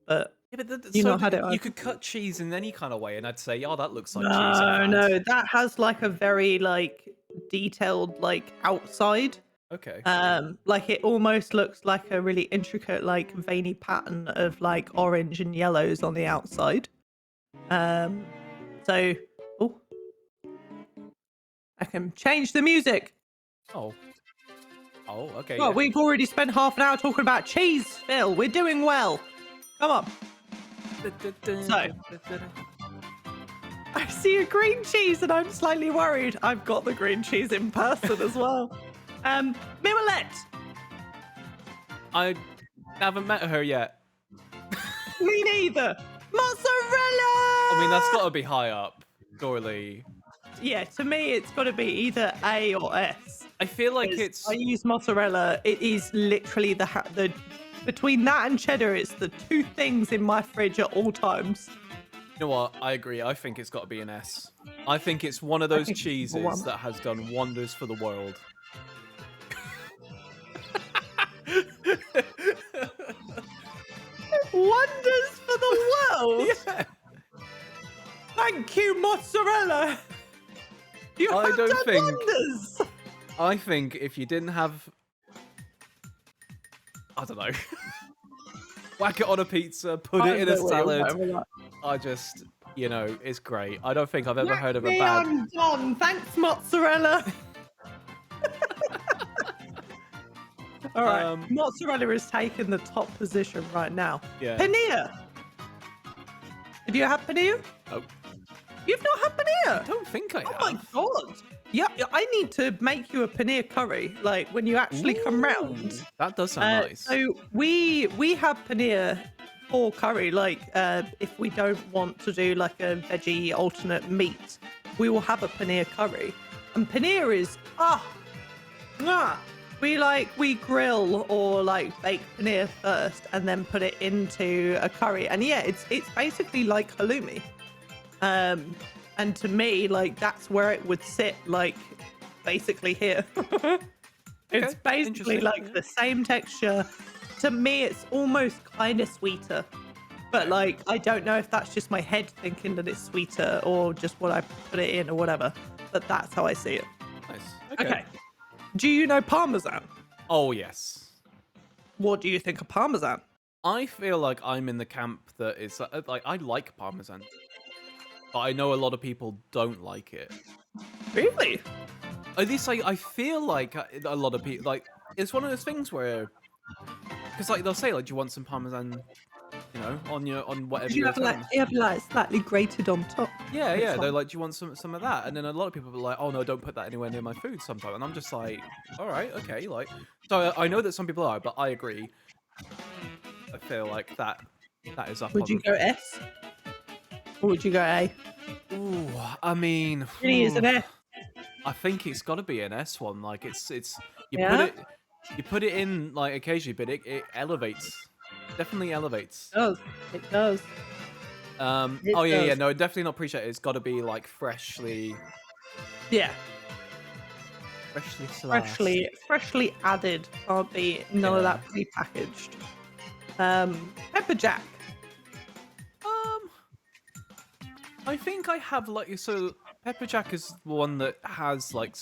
But Yeah, but you not had it you either? could cut cheese in any kind of way, and I'd say, oh, that looks like cheese. No, In no, fact. that has like a very like detailed like outside. Okay. Like it almost looks like a really intricate like veiny pattern of like orange and yellows on the outside. So oh, I can change the music. Oh. Oh, okay. Well, Yeah. we've already spent half an hour talking about cheese, Phil. We're doing well. Come on. So I see a green cheese and I'm slightly worried. I've got the green cheese in person as well. Mimolette. I haven't met her yet. Me neither. Mozzarella. I mean, that's got to be high up, surely. Yeah, to me, it's got to be either A or S. I feel like 'Cause it's. I use mozzarella. It is literally the between that and cheddar. It's the two things in my fridge at all times. You know what? I agree. I think it's got to be an S. I think it's one of those think it's number cheeses one. that has done wonders for the world. Wonders for the world. Yeah. Thank you, mozzarella. You I have don't done think- wonders. I think if you didn't have, I don't know, whack it on a pizza, put it in a salad. I just, it's great. I don't think I've ever heard of a bad. I'm done. Thanks, mozzarella. All right, mozzarella is taking the top position right now. Yeah. Paneer. Did you have paneer? Nope. You've not had paneer? I don't think I Oh have. my god. Yeah, I need to make you a paneer curry, like when you actually come round. Ooh, that does sound nice. So we have paneer for curry. Like if we don't want to do like a veggie alternate meat, we will have a paneer curry. And paneer is we grill or like bake paneer first and then put it into a curry. And yeah, it's basically like halloumi. And to me, like that's where it would sit, like basically here. It's Okay, basically interesting, like yeah. the same texture. To me, it's almost kind of sweeter. But like, I don't know if that's just my head thinking that it's sweeter or just what I put it in or whatever. But that's how I see it. Nice. Okay. Do you know Parmesan? Oh, yes. What do you think of Parmesan? I feel like I'm in the camp that is like, I like Parmesan. But I know a lot of people don't like it. Really? At least I feel like a lot of people, like, it's one of those things where, because like they'll say, like, do you want some Parmesan you know, on whatever You you're have like telling. you have like slightly grated on top. Yeah, It's yeah. They're fine. like, do you want some of that? And then a lot of people are like, oh no, don't put that anywhere near my food sometimes. And I'm just like, all right, okay, like. So I know that some people are, but I agree. I feel like that is up Would you on. go S or would you go A? Ooh, I mean, Really is an S. I think it's got to be an S one. Like it's you Yeah. put it in like occasionally, but it elevates. Definitely elevates. It does. It does. It Oh yeah, yeah. does. No, definitely not appreciate it. It's got to be like freshly Yeah. sliced. Freshly added. Can't be none of Yeah. that pre-packaged. Pepper jack. I think I have like so. Pepper jack is the one that has like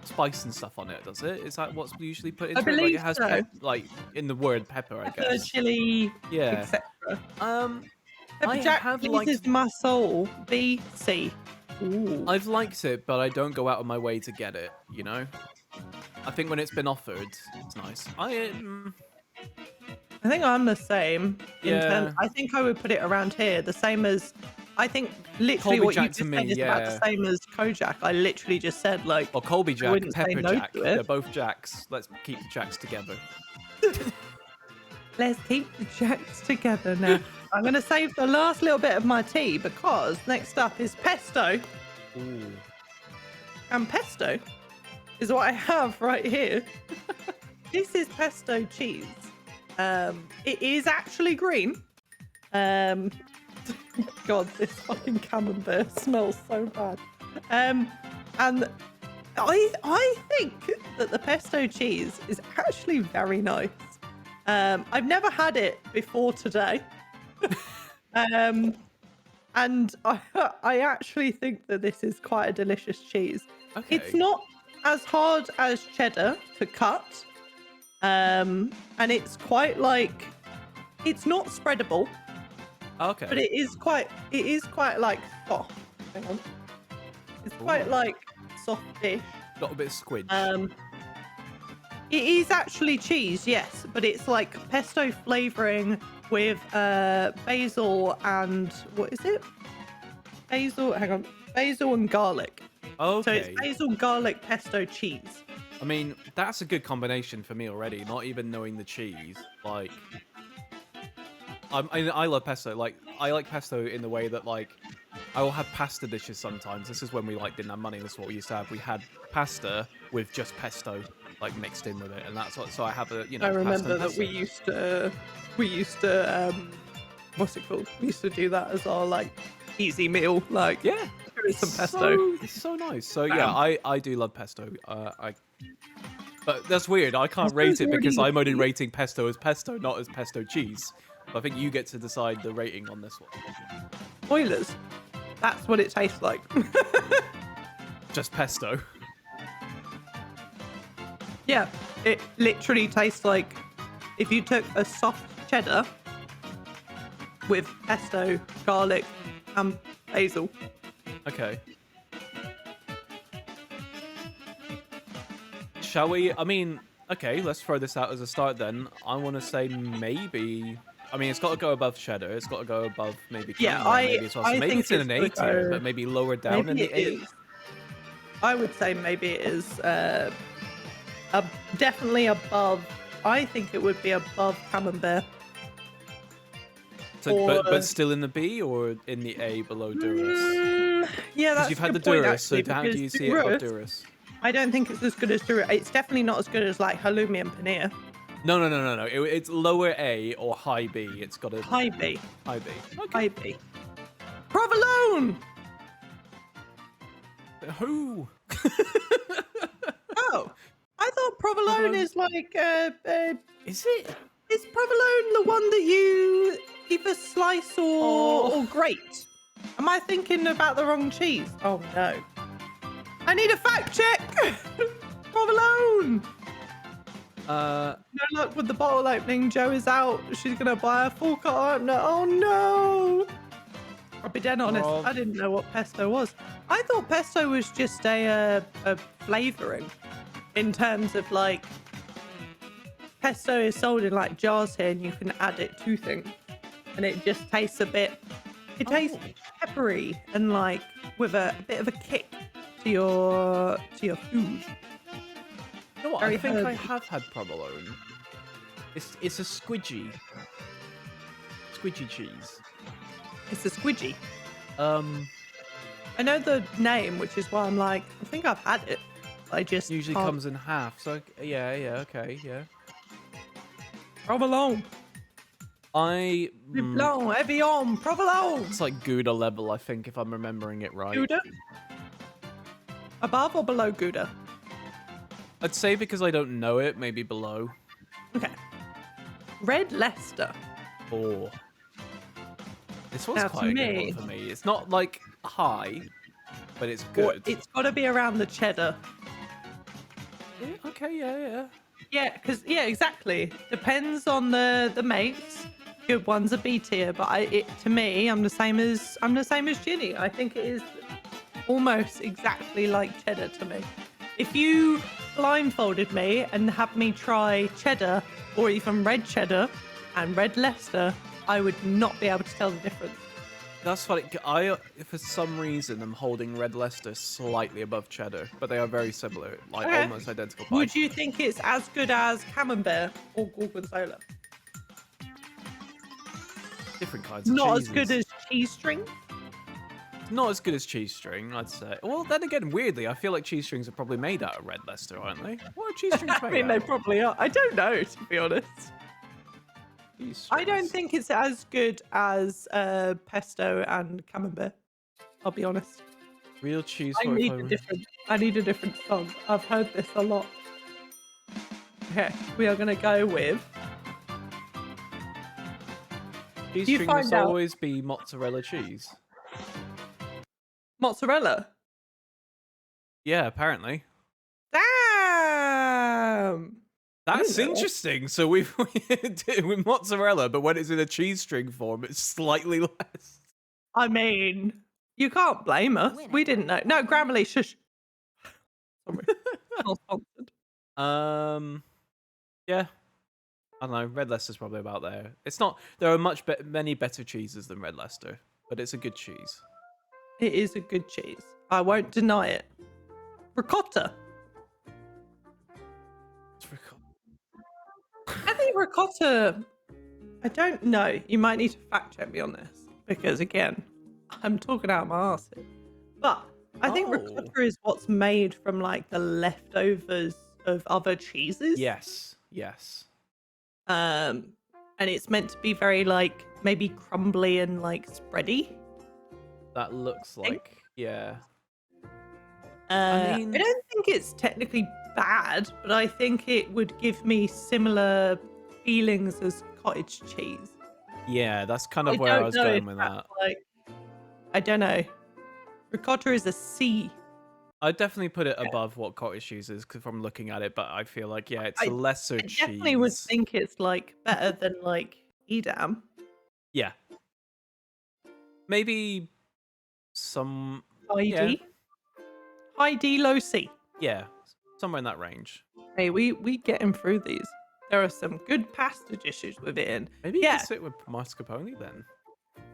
spice and stuff on it. Does it? Is that what's usually put into it? Like believe it has so. like in the word pepper, I Pepper, guess. chili, Yeah. etc. Pepper I jack have pleases liked. my soul. B, C. Ooh. I've liked it, but I don't go out of my way to get it. You know. I think when it's been offered, it's nice. I think I'm the same. Yeah. I think I would put it around here. The same as, I think literally Colby what you Jack just to me, said is about the yeah. same as Kojak. I literally just said like, Or Colby I Jack, wouldn't say Pepper no Jack. to it. They're both Jacks. Let's keep the Jacks together. Let's keep the jacks together now. I'm going to save the last little bit of my tea because next up is pesto. Ooh. And pesto is what I have right here. This is pesto cheese. It is actually green. God, this fucking camembert smells so bad. And I think that the pesto cheese is actually very nice. I've never had it before today. And I actually think that this is quite a delicious cheese. Okay. It's not as hard as cheddar to cut. And it's quite like, it's not spreadable, Okay. but it is quite like soft. Hang on. It's quite Ooh. like softish. Got a bit of squid. It is actually cheese, yes, but it's like pesto flavoring with basil and what is it? Basil, hang on, basil and garlic. So Okay. it's basil, garlic, pesto, cheese. I mean, that's a good combination for me already. Not even knowing the cheese, like, I love pesto. Like, I like pesto in the way that like, I will have pasta dishes sometimes. This is when we like didn't have money. This is what we used to have. We had pasta with just pesto like mixed in with it, and that's what. So I have a I remember pasta and that pesto. we used to what's it called? We used to do that as our like easy meal. Like Yeah. there is some pesto. It's so nice. So yeah, I do love pesto. But that's weird. I can't rate it because I'm only rating pesto as pesto, not as pesto cheese. I think you get to decide the rating on this one. Spoilers. That's what it tastes like. Just pesto. Yeah, it literally tastes like if you took a soft cheddar with pesto, garlic, and basil. Okay. Shall we? I mean, okay, let's throw this out as a start then. I want to say maybe. I mean, it's got to go above cheddar. It's got to go above maybe. Yeah, camembert maybe as well. So I maybe think it's in an A it's gonna tier, go- but maybe lower down in Maybe the it A. is. I would say maybe it is definitely above. I think it would be above camembert. So, Or- but still in the B or in the A below Duras? Yeah, Because that's you've a had the good point, Duras, so actually, how do you because see it above Duras, Duras? I don't think it's as good as Duras. It's definitely not as good as like halloumi and paneer. No. It's lower A or high B. It's got a High B. high B. Okay. High B. Provolone! Who? Oh, I thought provolone Provolone. is like Is it? is provolone the one that you either slice or grate? Am I thinking about the wrong cheese? Oh no. I need a fact check! Provolone! No luck with the bottle opening. Joe is out. She's gonna buy a full carton. Oh no! I'll be dead honest. Rob. I didn't know what pesto was. I thought pesto was just a flavoring, in terms of like pesto is sold in like jars here, and you can add it to things. and it just tastes a bit. It tastes peppery and like with a bit of a kick to your food. You know what? I Very think I herby. have had provolone. It's a squidgy cheese. It's a squidgy. I I know the name, which is why I'm like, I think I've had it. I just usually can't- comes in half. So yeah, okay, yeah. provolone. I Provolone, Evian, provolone. it's like Gouda level, I think, if I'm remembering it right. Gouda? Above or below Gouda? I'd say because I don't know it, maybe below. Okay. Red Leicester. Oh. This one's Now, quite to a good me- one for me. It's not like high, but it's Or good. it's got to be around the cheddar. Yeah, okay, yeah. Yeah, because exactly. Depends on the mates. Good ones are B tier, but to me, I'm the same as Ginny. I think it is almost exactly like cheddar to me. If you blindfolded me and had me try cheddar or even red cheddar and red Leicester, I would not be able to tell the difference. That's funny. I, for some reason, am holding Red Leicester slightly above cheddar, but they are very similar, like Okay. almost identical. But Would you think it's as good as camembert or gorgonzola? different kinds of Not as cheeses. good as cheese string. Not as good as cheese string, I'd say. Well, then again, weirdly, I feel like cheese strings are probably made out of Red Leicester, aren't they? What are cheese strings I made mean, they out of? probably are. I don't know, to be honest. Cheese I don't strings. think it's as good as pesto and camembert. I'll be honest. Real cheese. I need a different song. I've heard this a lot. Okay, we are gonna go with Cheese You string find must out. always be mozzarella cheese. mozzarella. Yeah, apparently. Damn. That's know that. interesting. So we've with mozzarella, but when it's in a cheese string form, it's slightly less. I mean, you can't blame us. We didn't know. No, Grammarly, shush. Sorry. Not sponsored. Yeah. I don't know. Red Leicester's probably about there. It's not. There are many better cheeses than Red Leicester, but it's a good cheese. It is a good cheese. I won't deny it. Ricotta. It's ricotta. I think ricotta. I don't know. You might need to fact check me on this because, again, I'm talking out my arse here. But I think ricotta is what's made from like the leftovers of other cheeses. Yes. And it's meant to be very like maybe crumbly and like spready. That looks like yeah. I don't think it's technically bad, but I think it would give me similar feelings as cottage cheese. Yeah, that's kind of where I was going with that. Like, I don't know. Ricotta is a C. I'd definitely put it above what cottage cheese is from looking at it, but I feel like it's a lesser cheese. I definitely would think it's like better than like Edam. Yeah. Maybe some High D. High D, low C. Yeah, somewhere in that range. Hey, we getting through these. There are some good pasta dishes within. Maybe you can sit with mascarpone then.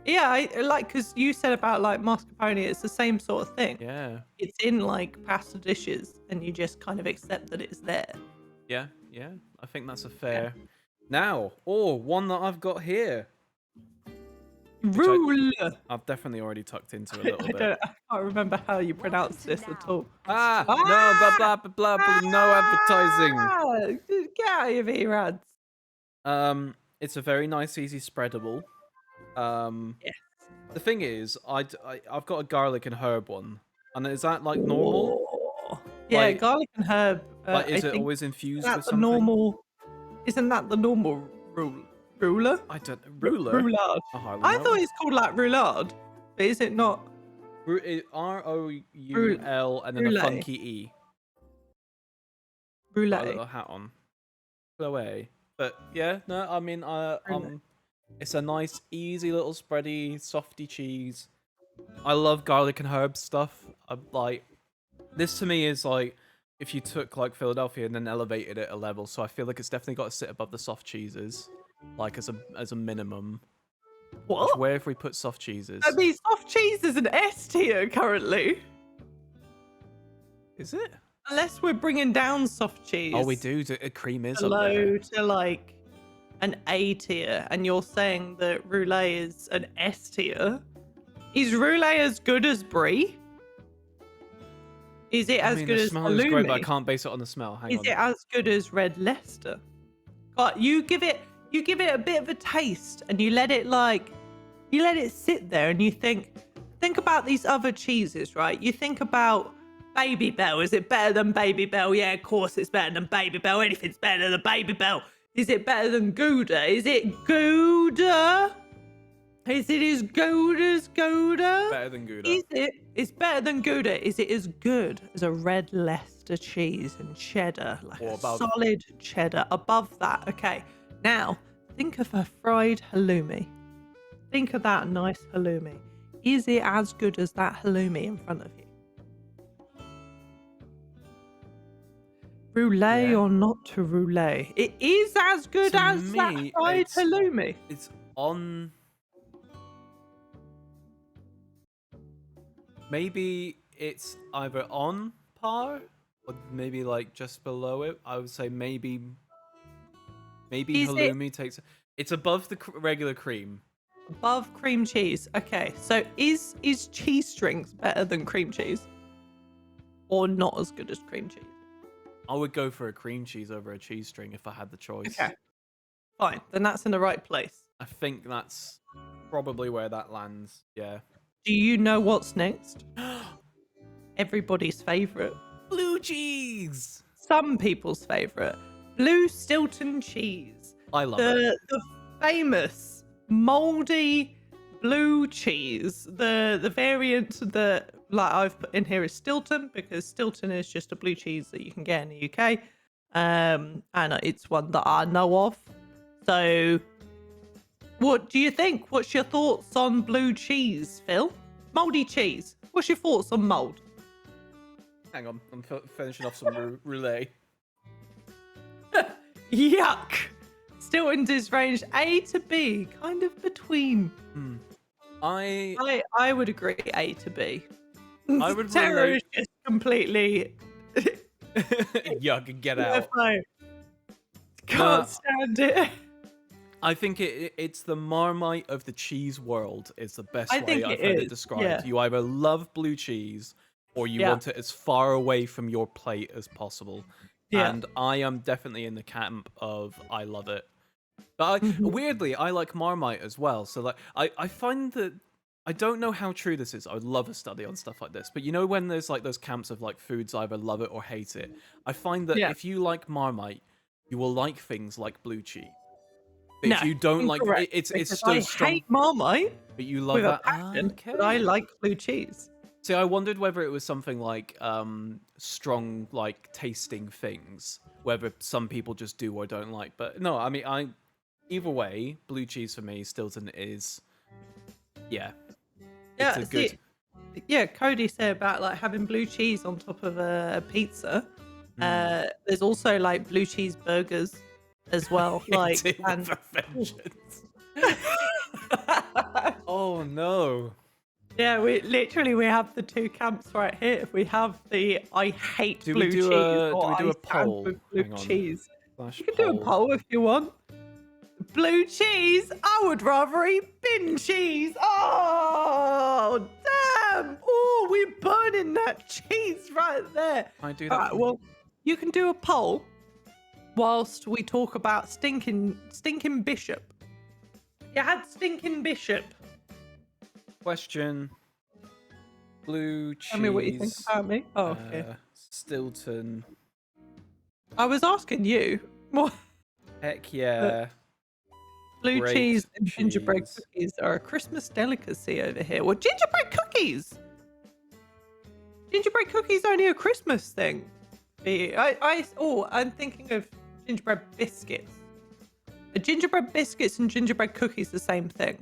Yeah, I like because you said about like mascarpone, it's the same sort of thing. Yeah. It's in like pasta dishes, and you just kind of accept that it's there. Yeah. I think that's a fair. Now, one that I've got here. Rule. I've definitely already tucked into a little bit. I can't remember how you pronounce this at all. No, blah blah blah blah. No advertising. Get out of here, ads. It's a very nice, easy spreadable. Yes. The thing is, I've got a garlic and herb one, and is that like normal? Oh. Yeah, Like- garlic and herb. Like, is I it think always infused that's with the something? normal. Isn't that the normal ruler? I don't ruler. Roulade. I hardly I know. thought it's called like roulade, but is it not? ROUL and then a Roulade. funky E. Got a Roulade. little hat on. Chloe. But yeah, no, I mean, it's a nice, easy little spready, softy cheese. I love garlic and herb stuff. This to me is like if you took like Philadelphia and then elevated it a level. So I feel like it's definitely got to sit above the soft cheeses, like as a minimum. What? Where have we put soft cheeses? I mean, soft cheese is an S tier currently. Is it? Unless we're bringing down soft cheese. Oh, we do. Cream is up Below there. to like an A tier, and you're saying that roulette is an S tier. Is roulette as good as brie? Is it as good the as smell is great, but I halloumi? can't base it on the smell. Hang Is on. it as good as red Leicester? God, you give it a bit of a taste, and you let it sit there, and you think about these other cheeses, right? You think about Baby Bell. Is it better than Baby Bell? Yeah, of course it's better than Baby Bell. Anything's better than Baby Bell. Is it better than Gouda? Is it Gouda? Is it as good as Gouda? Better than Gouda. Is it? It's better than Gouda. Is it as good as a red Leicester cheese and cheddar? Like Or a above. solid cheddar above that. Okay. Now, think of a fried halloumi. Think of that nice halloumi. Is it as good as that halloumi in front of you? Roulette Yeah. or not to roulette? It is as good To as that me, fried it's- halloumi. It's on. Maybe it's either on par or maybe like just below it. I would say maybe Is it- halloumi takes. It's above the regular cream. Above cream cheese. Okay, so is cheese strings better than cream cheese? Or not as good as cream cheese? I would go for a cream cheese over a cheese string if I had the choice. Okay. Fine, then that's in the right place. I think that's probably where that lands. Yeah. Do you know what's next? Everybody's favourite. Blue cheese. Some people's favourite. Blue Stilton cheese. I love it. The famous mouldy blue cheese. The variant that like I've put in here is Stilton, because Stilton is just a blue cheese that you can get in the UK. And it's one that I know of. So what do you think? What's your thoughts on blue cheese, Phil? Mouldy cheese. What's your thoughts on mould? Hang on, I'm finishing off some roulette. Yuck. Stilton's is ranged A to B, kind of between. I would agree A to B. I would Terror relate- is just completely Yuck, get out. UFO. Can't No. stand it. I think it's the Marmite of the cheese world is the best I way think I've it heard is, it described. yeah. You either love blue cheese or you Yeah. want it as far away from your plate as possible. Yeah. And I am definitely in the camp of I love it. But weirdly, I like Marmite as well. So like I find that I don't know how true this is. I would love a study on stuff like this. But you know when there's like those camps of like foods either love it or hate it. I find that Yeah. if you like Marmite, you will like things like blue cheese. But No, if you don't like incorrect, it's because still I strong. hate Marmite But you love with a that. passion, Okay. but I like blue cheese. See, I wondered whether it was something like strong, like tasting things, whether some people just do or don't like. But no, I mean, either way, blue cheese for me, Stilton is, yeah, Yeah, it's a good. Yeah, Cody said about like having blue cheese on top of a pizza. There's also like blue cheese burgers as well. Like, Eating and for vengeance. Oh no! yeah, we have the two camps right here. We have the I hate Do we blue do cheese. a- or do we do I a stand poll? with blue Hang on. cheese. Slash You can do a poll if you want. Blue cheese. I would rather eat bin cheese. Oh damn! Oh, we're burning that cheese right there. I do that. Alright, well, you can do a poll whilst we talk about stinking bishop. You had stinking bishop. Question. Blue cheese. Tell me what you think about me. Oh, okay. Stilton. I was asking you. What? Heck yeah. Blue Great cheese and gingerbread cheese. cookies are a Christmas delicacy over here. Well, gingerbread cookies. Gingerbread cookies only a Christmas thing. I'm thinking of gingerbread biscuits. Are gingerbread biscuits and gingerbread cookies the same thing,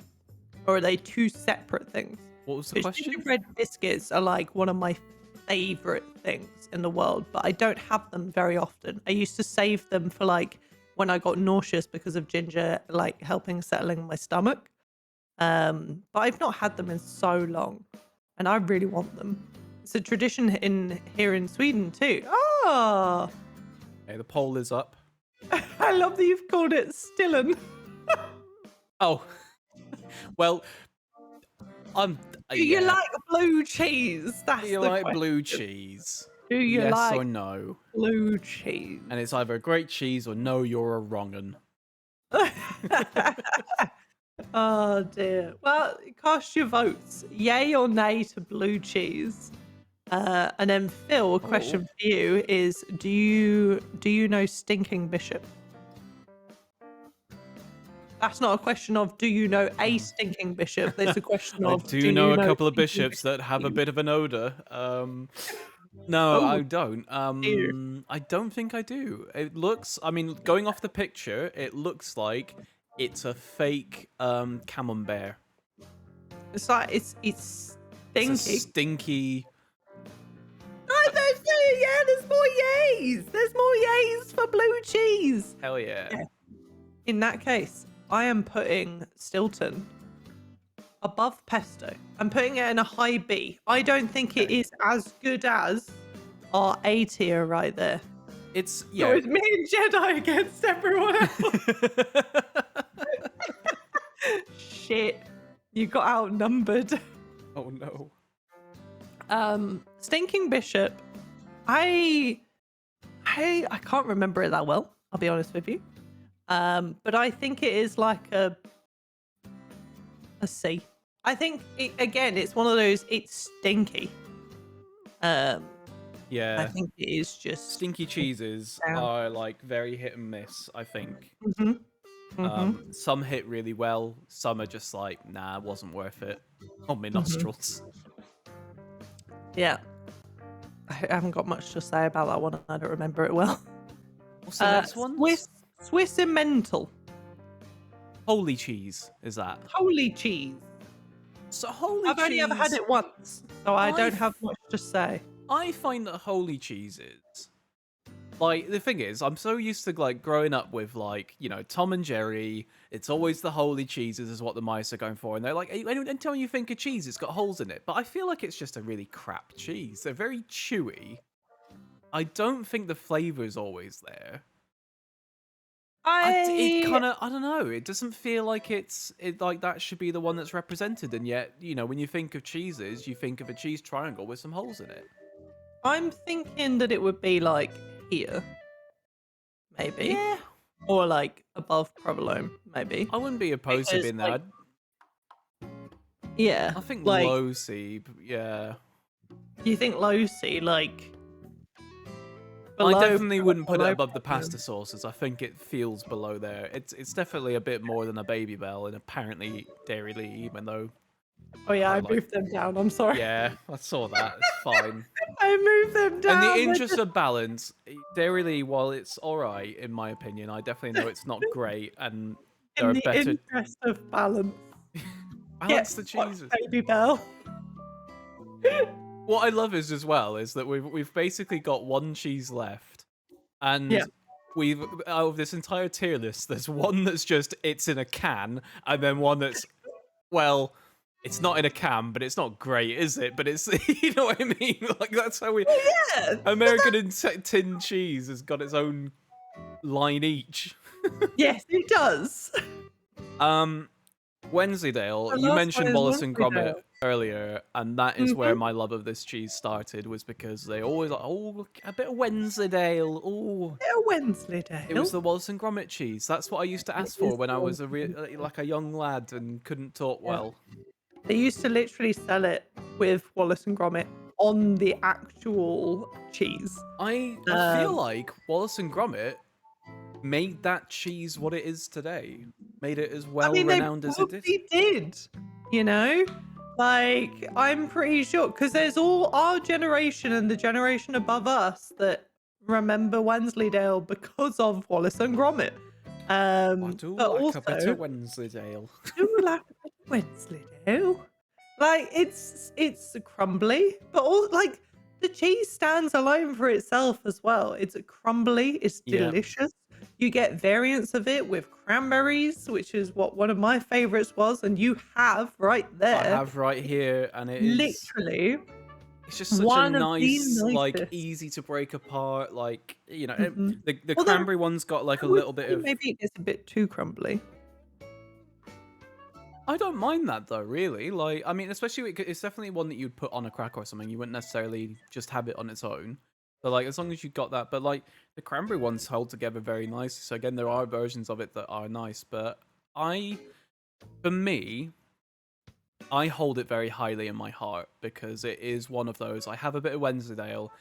or are they two separate things? What was the Because question? gingerbread biscuits are like one of my favorite things in the world, but I don't have them very often. I used to save them for like when I got nauseous because of ginger, like helping settling my stomach. But I've not had them in so long, and I really want them. It's a tradition here in Sweden too. Oh, Okay, the poll is up. I love that you've called it Stillen. Oh, well, I'm. Do you yeah. like blue cheese? That's Do you the like question. blue cheese? Do you Yes like or no? blue cheese? And it's either great cheese or no, you're a wrong'un. Oh dear. Well, cast your votes. Yay or nay to blue cheese? And then Phil, a question for you is: Do you know Stinking Bishop? That's not a question of do you know a stinking bishop. It's a question I of do know you a couple of stinking bishops that have a cheese? bit of an odor. No, Oh, I don't. dear. I don't think I do. It looks. I mean, going off the picture, it looks like it's a fake camembert. It's like it's stinky. It's a stinky. Oh, there's more yays. There's more yays for blue cheese. Hell yeah. In that case, I am putting Stilton above pesto. I'm putting it in a high B. I don't think it is as good as our A tier right there. It's So it's me and Jedi against everyone else. Shit, you got outnumbered. Oh no. Stinking Bishop. I can't remember it that well. I'll be honest with you. But I think it is like a C. I think it's one of those. It's stinky. I Yeah. think it is just Stinky cheeses are like very hit and miss, I think. Some hit really well, some are just like, nah, it wasn't worth it on my nostrils. Yeah. I haven't got much to say about that one. I don't remember it well. What's the next one? Swiss Emmental. Holy cheese, is that? Holy cheese. So holy cheese. I've only ever had it once, so I don't have much to say. I find that holy cheeses, like, the thing is, I'm so used to like growing up with like, you know, Tom and Jerry. It's always the holy cheeses is what the mice are going for, and they're like, anytime you think of cheese, it's got holes in it. But I feel like it's just a really crap cheese. They're very chewy. I don't think the flavor is always there. I don't know. It doesn't feel like like that should be the one that's represented, and yet, you know, when you think of cheeses, you think of a cheese triangle with some holes in it. I'm thinking that it would be like here, maybe. Yeah. Or like above provolone, maybe. I wouldn't be opposed to being like, there. Yeah. I think like, low C, yeah. You think low C, like I definitely wouldn't put it above the pasta sauces. I think it feels below there. It's definitely a bit more than a Baby Bell and apparently Dairy-Lee, even though... Oh yeah, I moved them down. I'm sorry. Yeah, I saw that. It's fine. I moved them down. In the interest of balance, Dairy-Lee, while it's alright, in my opinion, I definitely know it's not great, and there are better... In the interest of balance. Balance the cheeses. Baby Bell. What I love is, as well, is that we've basically got one cheese left, and we've, out of this entire tier list, there's one that's just, it's in a can, and then one that's, well... It's not in a can, but it's not great, is it? But it's, you know what I mean? Like, that's how we... Yeah. American and tin cheese has got its own line each. Yes, it does. Wensleydale, you mentioned Wallace and Gromit earlier, and that is where my love of this cheese started, was because they always like, oh, a bit of Wensleydale, oh. A bit of Wensleydale. It was the Wallace and Gromit cheese. That's what I used to ask for when I was like a young lad and couldn't talk well. They used to literally sell it with Wallace and Gromit on the actual cheese. I feel like Wallace and Gromit made that cheese what it is today. Made it as well renowned as it did. They did, you know? Like, I'm pretty sure, because there's all our generation and the generation above us that remember Wensleydale because of Wallace and Gromit. I do but like also, a bit of Wensleydale. do like a bit of Wensleydale. Like, it's crumbly, but all, like, the cheese stands alone for itself as well. It's crumbly, it's delicious. You get variants of it with cranberries, which is what one of my favorites was, and you have right there. I have right here, and it is literally it's just such a one of the nice, like, nicest. easy to break apart. Like, you know, Mhm. the Although, cranberry one's got like I a would little bit say of. maybe it gets a bit too crumbly. I don't mind that though, really. Like, I mean, especially it's definitely one that you'd put on a cracker or something. You wouldn't necessarily just have it on its own. But like, as long as you got that, but like the cranberry ones hold together very nicely. So again, there are versions of it that are nice, but for me, I hold it very highly in my heart because it is one of those. I have a bit of Wensleydale,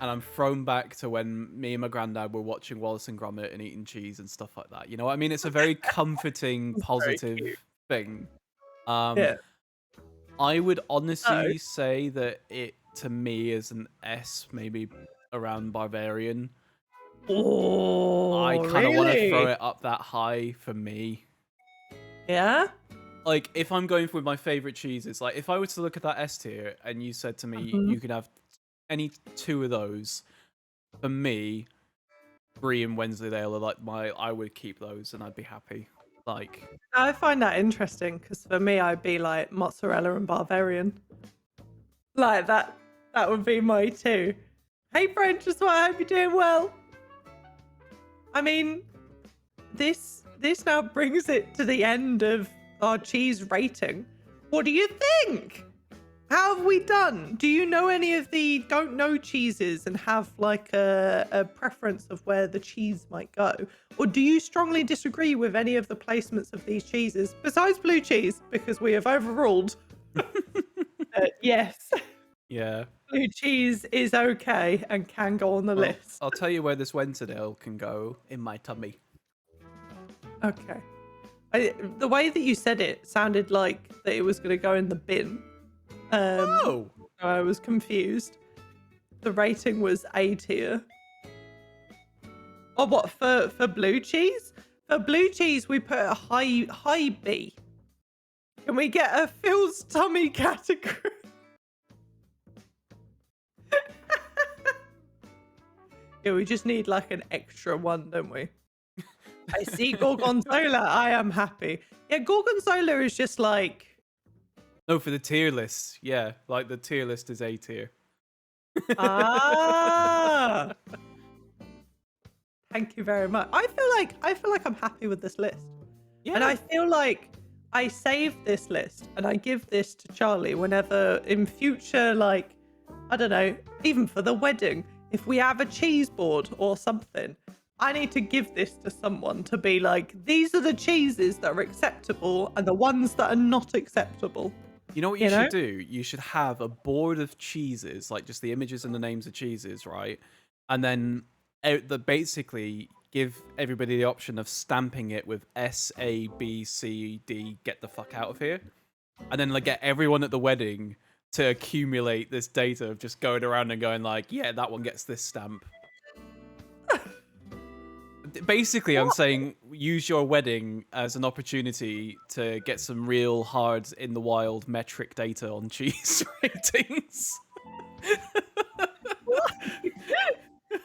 and I'm thrown back to when me and my granddad were watching Wallace and Gromit and eating cheese and stuff like that. You know what I mean? It's a very comforting, Very positive cute. thing. Yeah. I would So, honestly say that it to me is an S, maybe around Bavarian. I oh, kind of want to throw really? it up that high for me. Yeah. Like, if I'm going with my favorite cheeses, like if I were to look at that S tier and you said to me Mhm. you could have any two of those, for me, Brie and Wensleydale are like I would keep those and I'd be happy. Like, I find that interesting because for me, I'd be like mozzarella and Bavarian. Like that would be my two. Hey, French, as well. I hope you're doing well. I mean, this now brings it to the end of our cheese rating. What do you think? How have we done? Do you know any of the don't know cheeses and have like a preference of where the cheese might go? Or do you strongly disagree with any of the placements of these cheeses besides blue cheese? Because we have overruled. Yes, yeah. blue cheese is okay and can go on the Well, list. I'll tell you where this Wensleydale can go in my tummy. Okay. The way that you said it sounded like that it was going to go in the bin. Oh! I was confused. The rating was A tier. Oh, what for blue cheese? For blue cheese, we put a high B. Can we get a Phil's tummy category? Yeah, we just need like an extra one, don't we? I see Gorgonzola. I am happy. Yeah, Gorgonzola is just like. No, for the tier list. Yeah, like the tier list is A tier. Ah. Thank you very much. I feel like I'm happy with this list. Yeah. And I feel like I save this list and I give this to Charlie whenever in future, like, I don't know, even for the wedding, if we have a cheese board or something, I need to give this to someone to be like, these are the cheeses that are acceptable and the ones that are not acceptable. You know what you should do? You should have a board of cheeses, like just the images and the names of cheeses, right? And then basically give everybody the option of stamping it with S, A, B, C, D, get the fuck out of here. And then like get everyone at the wedding to accumulate this data of just going around and going like, yeah, that one gets this stamp. Basically, I'm saying use your wedding as an opportunity to get some real hard in the wild metric data on cheese ratings.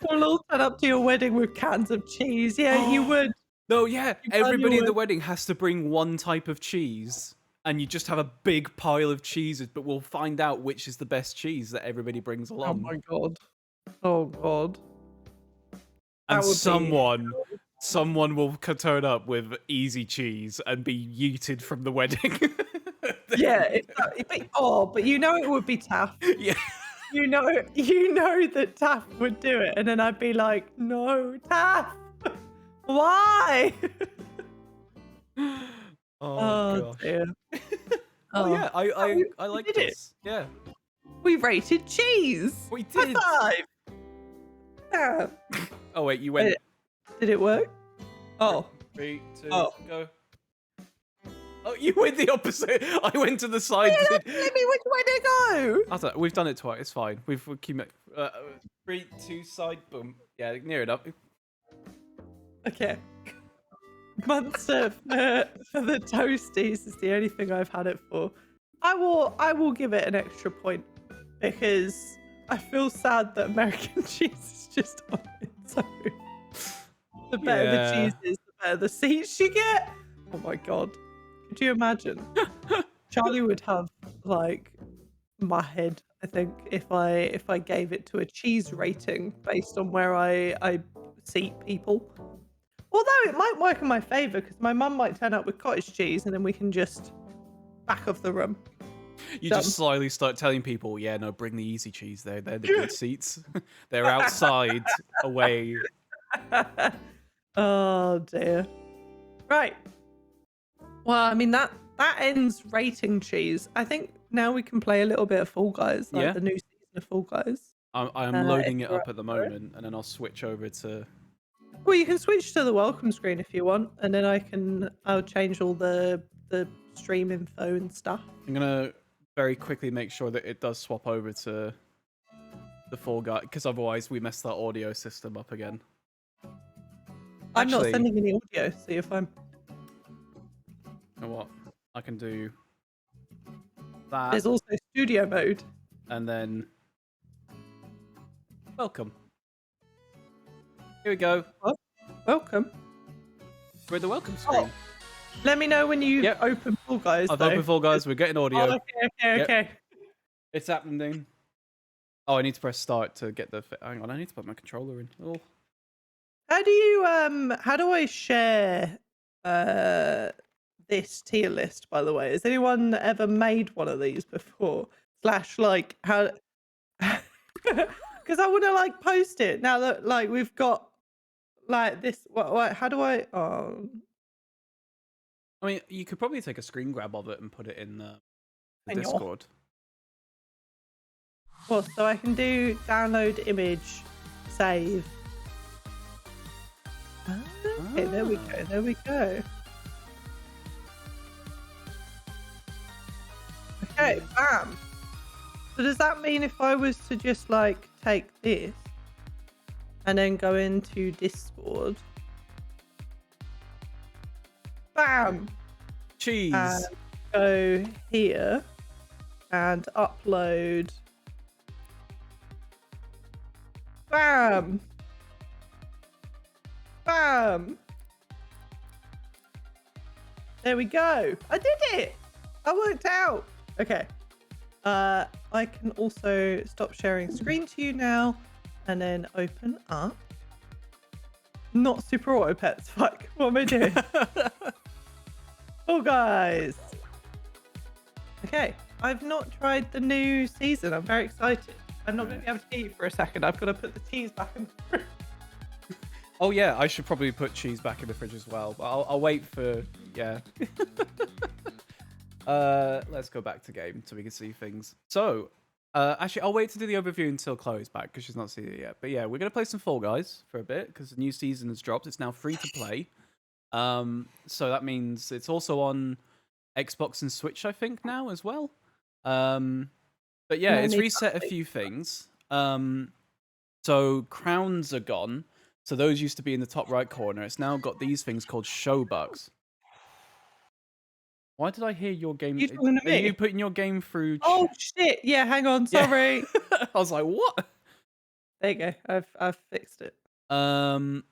We'll all turn up to your wedding with cans of cheese. Yeah, you would. No, yeah. You Everybody at the would. wedding has to bring one type of cheese. And you just have a big pile of cheeses, but we'll find out which is the best cheese that everybody brings Oh along. my god. Oh god. And someone will turn up with easy cheese and be yeeted from the wedding. Yeah. But you know it would be tough. Yeah. You know that Taff would do it, and then I'd be like, no, Taff, why? Oh gosh. Dear. Oh yeah, I like did it. this. Yeah. We rated cheese. We High did. five. Yeah. Oh wait, you went. Did it work? Oh. 3, 2, Oh. go. Oh, you went the opposite. I went to the side. Tell me which way to go. I thought we've done it twice. It's fine. We've keep it. 3, 2, side. Boom. Yeah, near enough. Okay. Munster for the toasties is the only thing I've had it for. I will give it an extra point because I feel sad that American cheese is just on its own. The better the cheese Yeah. is, the better the seats you get. Oh my god. Could you imagine? Charlie would have like my head, I think, if I gave it to a cheese rating based on where I seat people. Although it might work in my favour because my mum might turn up with cottage cheese and then we can just back of the room. You Done. just slowly start telling people, yeah, no, bring the easy cheese there. They're the good seats. They're outside, away. Oh dear. Right. Well, I mean that ends rating cheese. I think now we can play a little bit of Fall Guys, like Yeah. the new season of Fall Guys. I'm if loading it you're up at the for it. moment, and then I'll switch over to... Well, you can switch to the welcome screen if you want, and then I'll change all the stream info and stuff. I'm gonna very quickly make sure that it does swap over to the Fall Guy, because otherwise we mess that audio system up again. I'm not Actually, sending any audio, so you're fine. You know what? I can do that, There's also studio mode. and then welcome. Here we go. Welcome. We're at the welcome screen. Let me know when you Yep. open Fall Guys. I've though. opened Fall Guys. We're getting audio. Oh, okay. Yep. It's happening. Oh, I need to press start to get the... Hang on, I need to put my controller in. Oh. How do I share this tier list, by the way? Has anyone ever made one of these before? Slash like how because I want to like post it now that like we've got like this what how do I I mean, you could probably take a screen grab of it and put it in the In your- Discord. well, so I can do download image, save. Okay, there we go. There we go. Okay, bam. So does that mean if I was to just like take this and then go into Discord, bam, Cheese. and go here and upload, bam, bam. There we go. I did it. I worked out. Okay. I can also stop sharing screen to you now and then open up. Not super auto pets. Fuck. What am I doing? Oh, guys. Okay. I've not tried the new season. I'm very excited. I'm not going to be able to eat for a second. I've got to put the cheese back in the fridge. Oh yeah, I should probably put cheese back in the fridge as well. But I'll wait for... Yeah. Let's go back to game so we can see things. So, actually, I'll wait to do the overview until Chloe's back because she's not seen it yet. But yeah, we're gonna play some Fall Guys for a bit because the new season has dropped. It's now free to play. So that means it's also on Xbox and Switch, I think, now as well. But yeah, it's reset a few things. So crowns are gone. So those used to be in the top right corner. It's now got these things called show bugs. Why did I hear your game? You talking to Are me? you putting your game through? Oh shit! Yeah, hang on. Yeah. Sorry. I was like, what? There you go. I've fixed it. So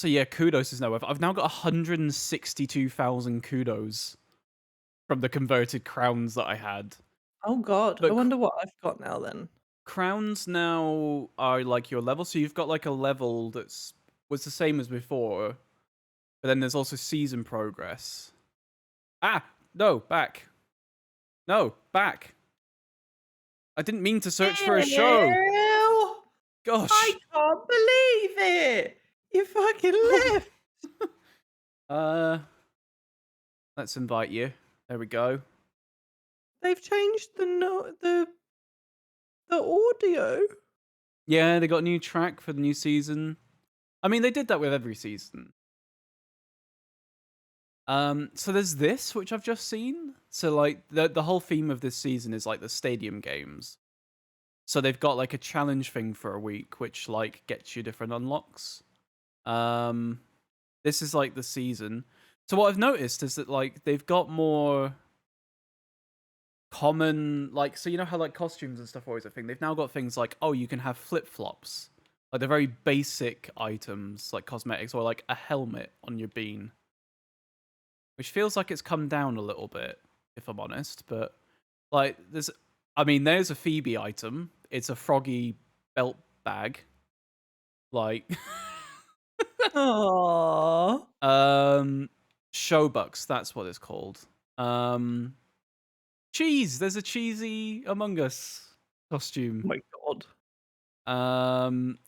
yeah, kudos is now worth. I've now got 162,000 kudos from the converted crowns that I had. Oh god. But I wonder what I've got now then. Crowns now are like your level, so you've got like a level that's was the same as before, but then there's also season progress. Ah, no, back. No, back. I didn't mean to search for a show. Ew, Gosh. I can't believe it. You fucking left. Let's invite you. There we go. They've changed the audio. Yeah, they got a new track for the new season. I mean, they did that with every season. So there's this, which I've just seen. So like the whole theme of this season is like the stadium games. So they've got like a challenge thing for a week, which like gets you different unlocks. This is like the season. So what I've noticed is that like they've got more common, like, so you know how like costumes and stuff are always a thing. They've now got things like, oh, you can have flip-flops. Like the very basic items, like cosmetics, or like a helmet on your bean. Which feels like it's come down a little bit, if I'm honest. But like there's a Phoebe item. It's a froggy belt bag. Like Aww. Showbucks, that's what it's called. Cheese, there's a cheesy Among Us costume. Oh my god.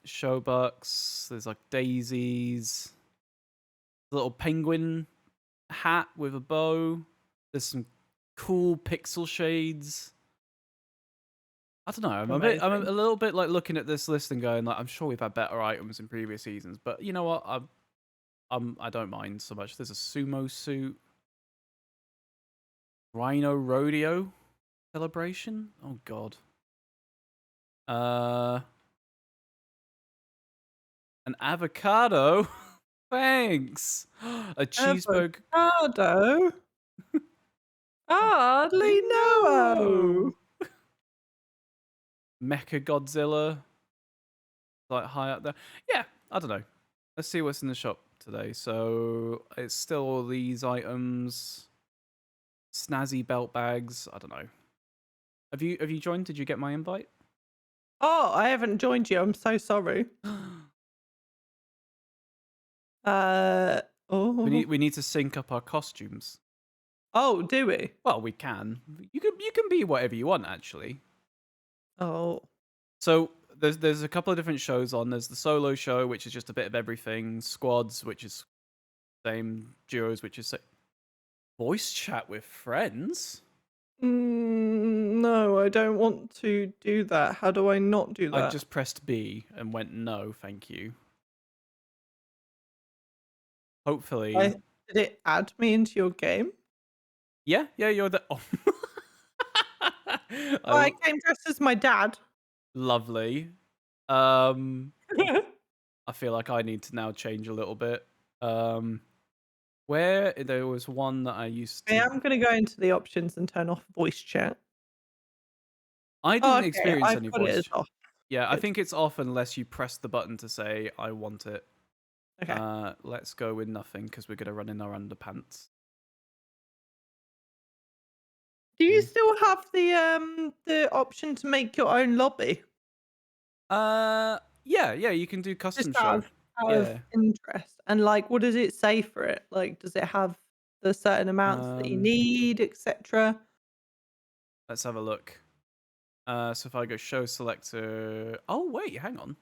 Showbucks, there's like daisies, a little penguin hat with a bow. There's some cool pixel shades. I don't know. I'm a little bit like looking at this list and going like, I'm sure we've had better items in previous seasons, but you know what? I don't mind so much. There's a sumo suit, Rhino Rodeo celebration. Oh god. An avocado. Thanks. A cheeseburger. Avocado. Hardly know. Mecha Godzilla. Like high up there. Yeah, I don't know. Let's see what's in the shop today. So it's still all these items. Snazzy belt bags. I don't know. Have you joined? Did you get my invite? Oh, I haven't joined you. I'm so sorry. Oh. We need to sync up our costumes. Oh, do we? Well, we can. You can be whatever you want, actually. Oh. So there's a couple of different shows on. There's the solo show, which is just a bit of everything. Squads, which is same. Duos, which is voice chat with friends. No, I don't want to do that. How do I not do that? I just pressed B and went no, thank you. Hopefully. Did it add me into your game? Yeah, you're the. Oh. I came dressed as my dad. Lovely. I feel like I need to now change a little bit. Where there was one that I used to. I am going to go into the options and turn off voice chat. I didn't experience any got it voice as chat. off. Yeah, I think it's off unless you press the button to say I want it. Okay. Let's go with nothing because we're gonna run in our underpants. Do you still have the option to make your own lobby? Yeah, you can do custom Just show. out of interest. And like, what does it say for it? Like, does it have the certain amounts that you need, etc.? Let's have a look. So if I go show selector. Oh wait, hang on.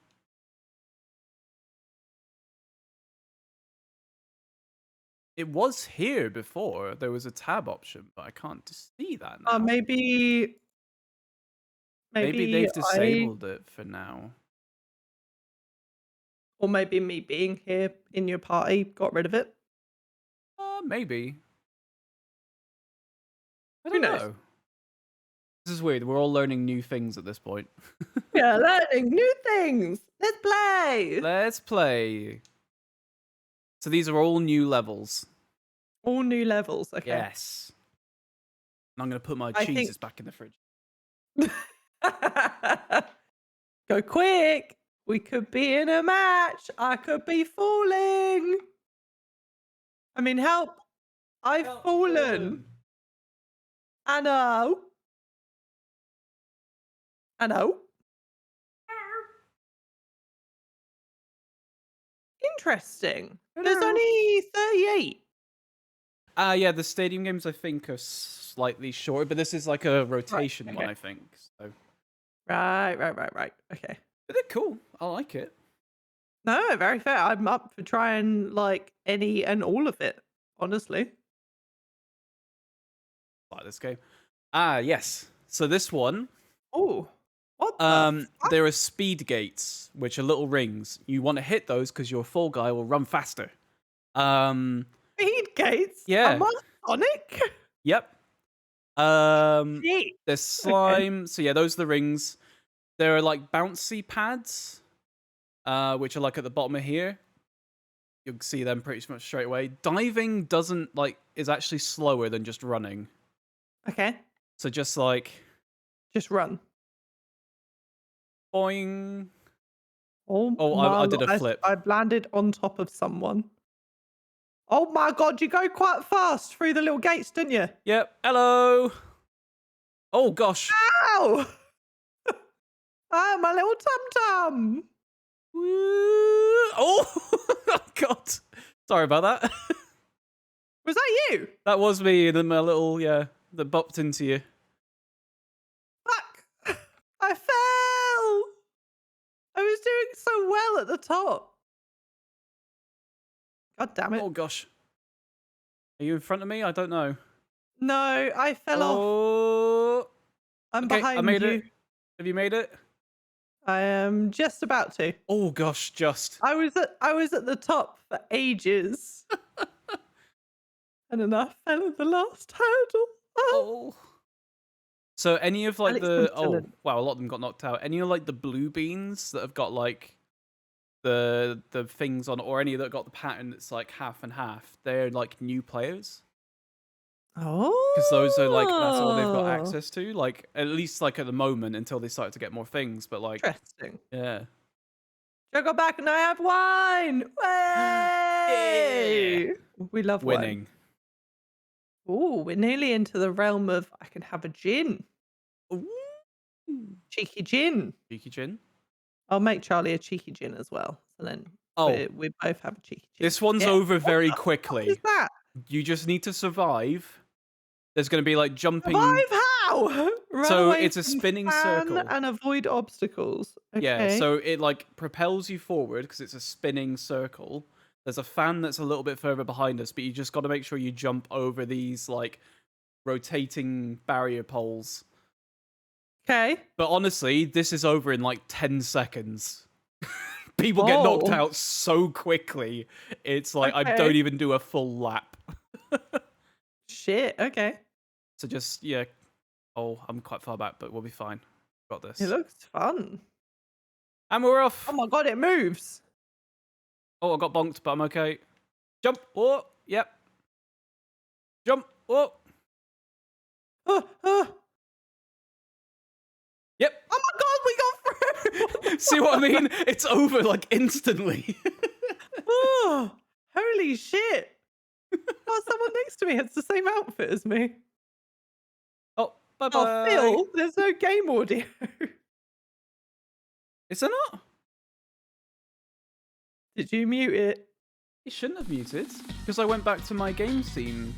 It was here before. There was a tab option, but I can't see that now. Maybe they've disabled it for now. Or maybe me being here in your party got rid of it. Maybe. I Who don't knows? know. This is weird. We're all learning new things at this point. Yeah, learning new things. Let's play. Let's play. So these are all new levels. All new levels. Okay. Yes. And I'm going to put my cheeses back in the fridge. Go quick. We could be in a match. I could be falling. I mean, help. I've fallen. I know. I know. Interesting. There's only 38. Yeah, the stadium games I think are slightly shorter, but this is like a rotation one, I think. So. Right. Okay. But they're cool. I like it. No, very fair. I'm up for trying like any and all of it, honestly. Like this game. Yes. So this one. Oh. What the fuck? There are speed gates, which are little rings. You want to hit those because your fall guy will run faster. Speed gates? Yeah. Am I Sonic? Yep. There's slime. Okay. So yeah, those are the rings. There are like bouncy pads, which are like at the bottom of here. You'll see them pretty much straight away. Diving is actually slower than just running. Okay. So just run. Boing. Oh Oh, my I did a lord, flip. I've landed on top of someone. Oh my god, you go quite fast through the little gates, didn't you? Yep. Hello. Oh gosh. Ow! Ah, my little tum-tum. Oh, oh God. Sorry about that. Was that you? That was me, and then my little, yeah, that bumped into you. Fuck! I fell! I was doing so well at the top. God damn it. Oh gosh. Are you in front of me? I don't know. No, I fell off. Oh. I'm Okay, behind I made you. it. Have you made it? I am just about to. Oh gosh, just. I was at the top for ages. And then I fell at the last hurdle. Oh. Oh. So any of like Alex, the I'm still in. wow, a lot of them got knocked out. Any of like the blue beans that have got like the things on, or any that got the pattern that's like half and half, they're like new players. Oh. Because those are like that's all they've got access to. Like at least like at the moment until they start to get more things. But like Interesting. yeah. Should I go back and I have wine? Way! We love Winning. wine. Ooh, we're nearly into the realm of I can have a gin. Ooh. Cheeky gin. Cheeky gin. I'll make Charlie a cheeky gin as well. So then we both have a cheeky gin. This one's Yeah. over very What quickly. is that? You just need to survive. There's going to be like jumping. Survive how? Run So away it's a from spinning fan circle. and avoid obstacles. Okay. Yeah, so it like propels you forward because it's a spinning circle. There's a fan that's a little bit further behind us, but you just got to make sure you jump over these like rotating barrier poles. Okay. But honestly, this is over in like 10 seconds. People get knocked out so quickly. It's like I don't even do a full lap. Shit. Okay. So just, yeah. Oh, I'm quite far back, but we'll be fine. Got this. It looks fun. And we're off. Oh my god, it moves. Oh, I got bonked, but I'm okay. Jump. Oh, yep. Jump. Oh. Yep. Oh my god, we got through. See what I mean? It's over like instantly. Oh, holy shit. Oh, someone next to me has the same outfit as me. Oh, bye-bye. Oh, Phil, there's no game audio. Is there not? Did you mute it? You shouldn't have muted, because I went back to my game scene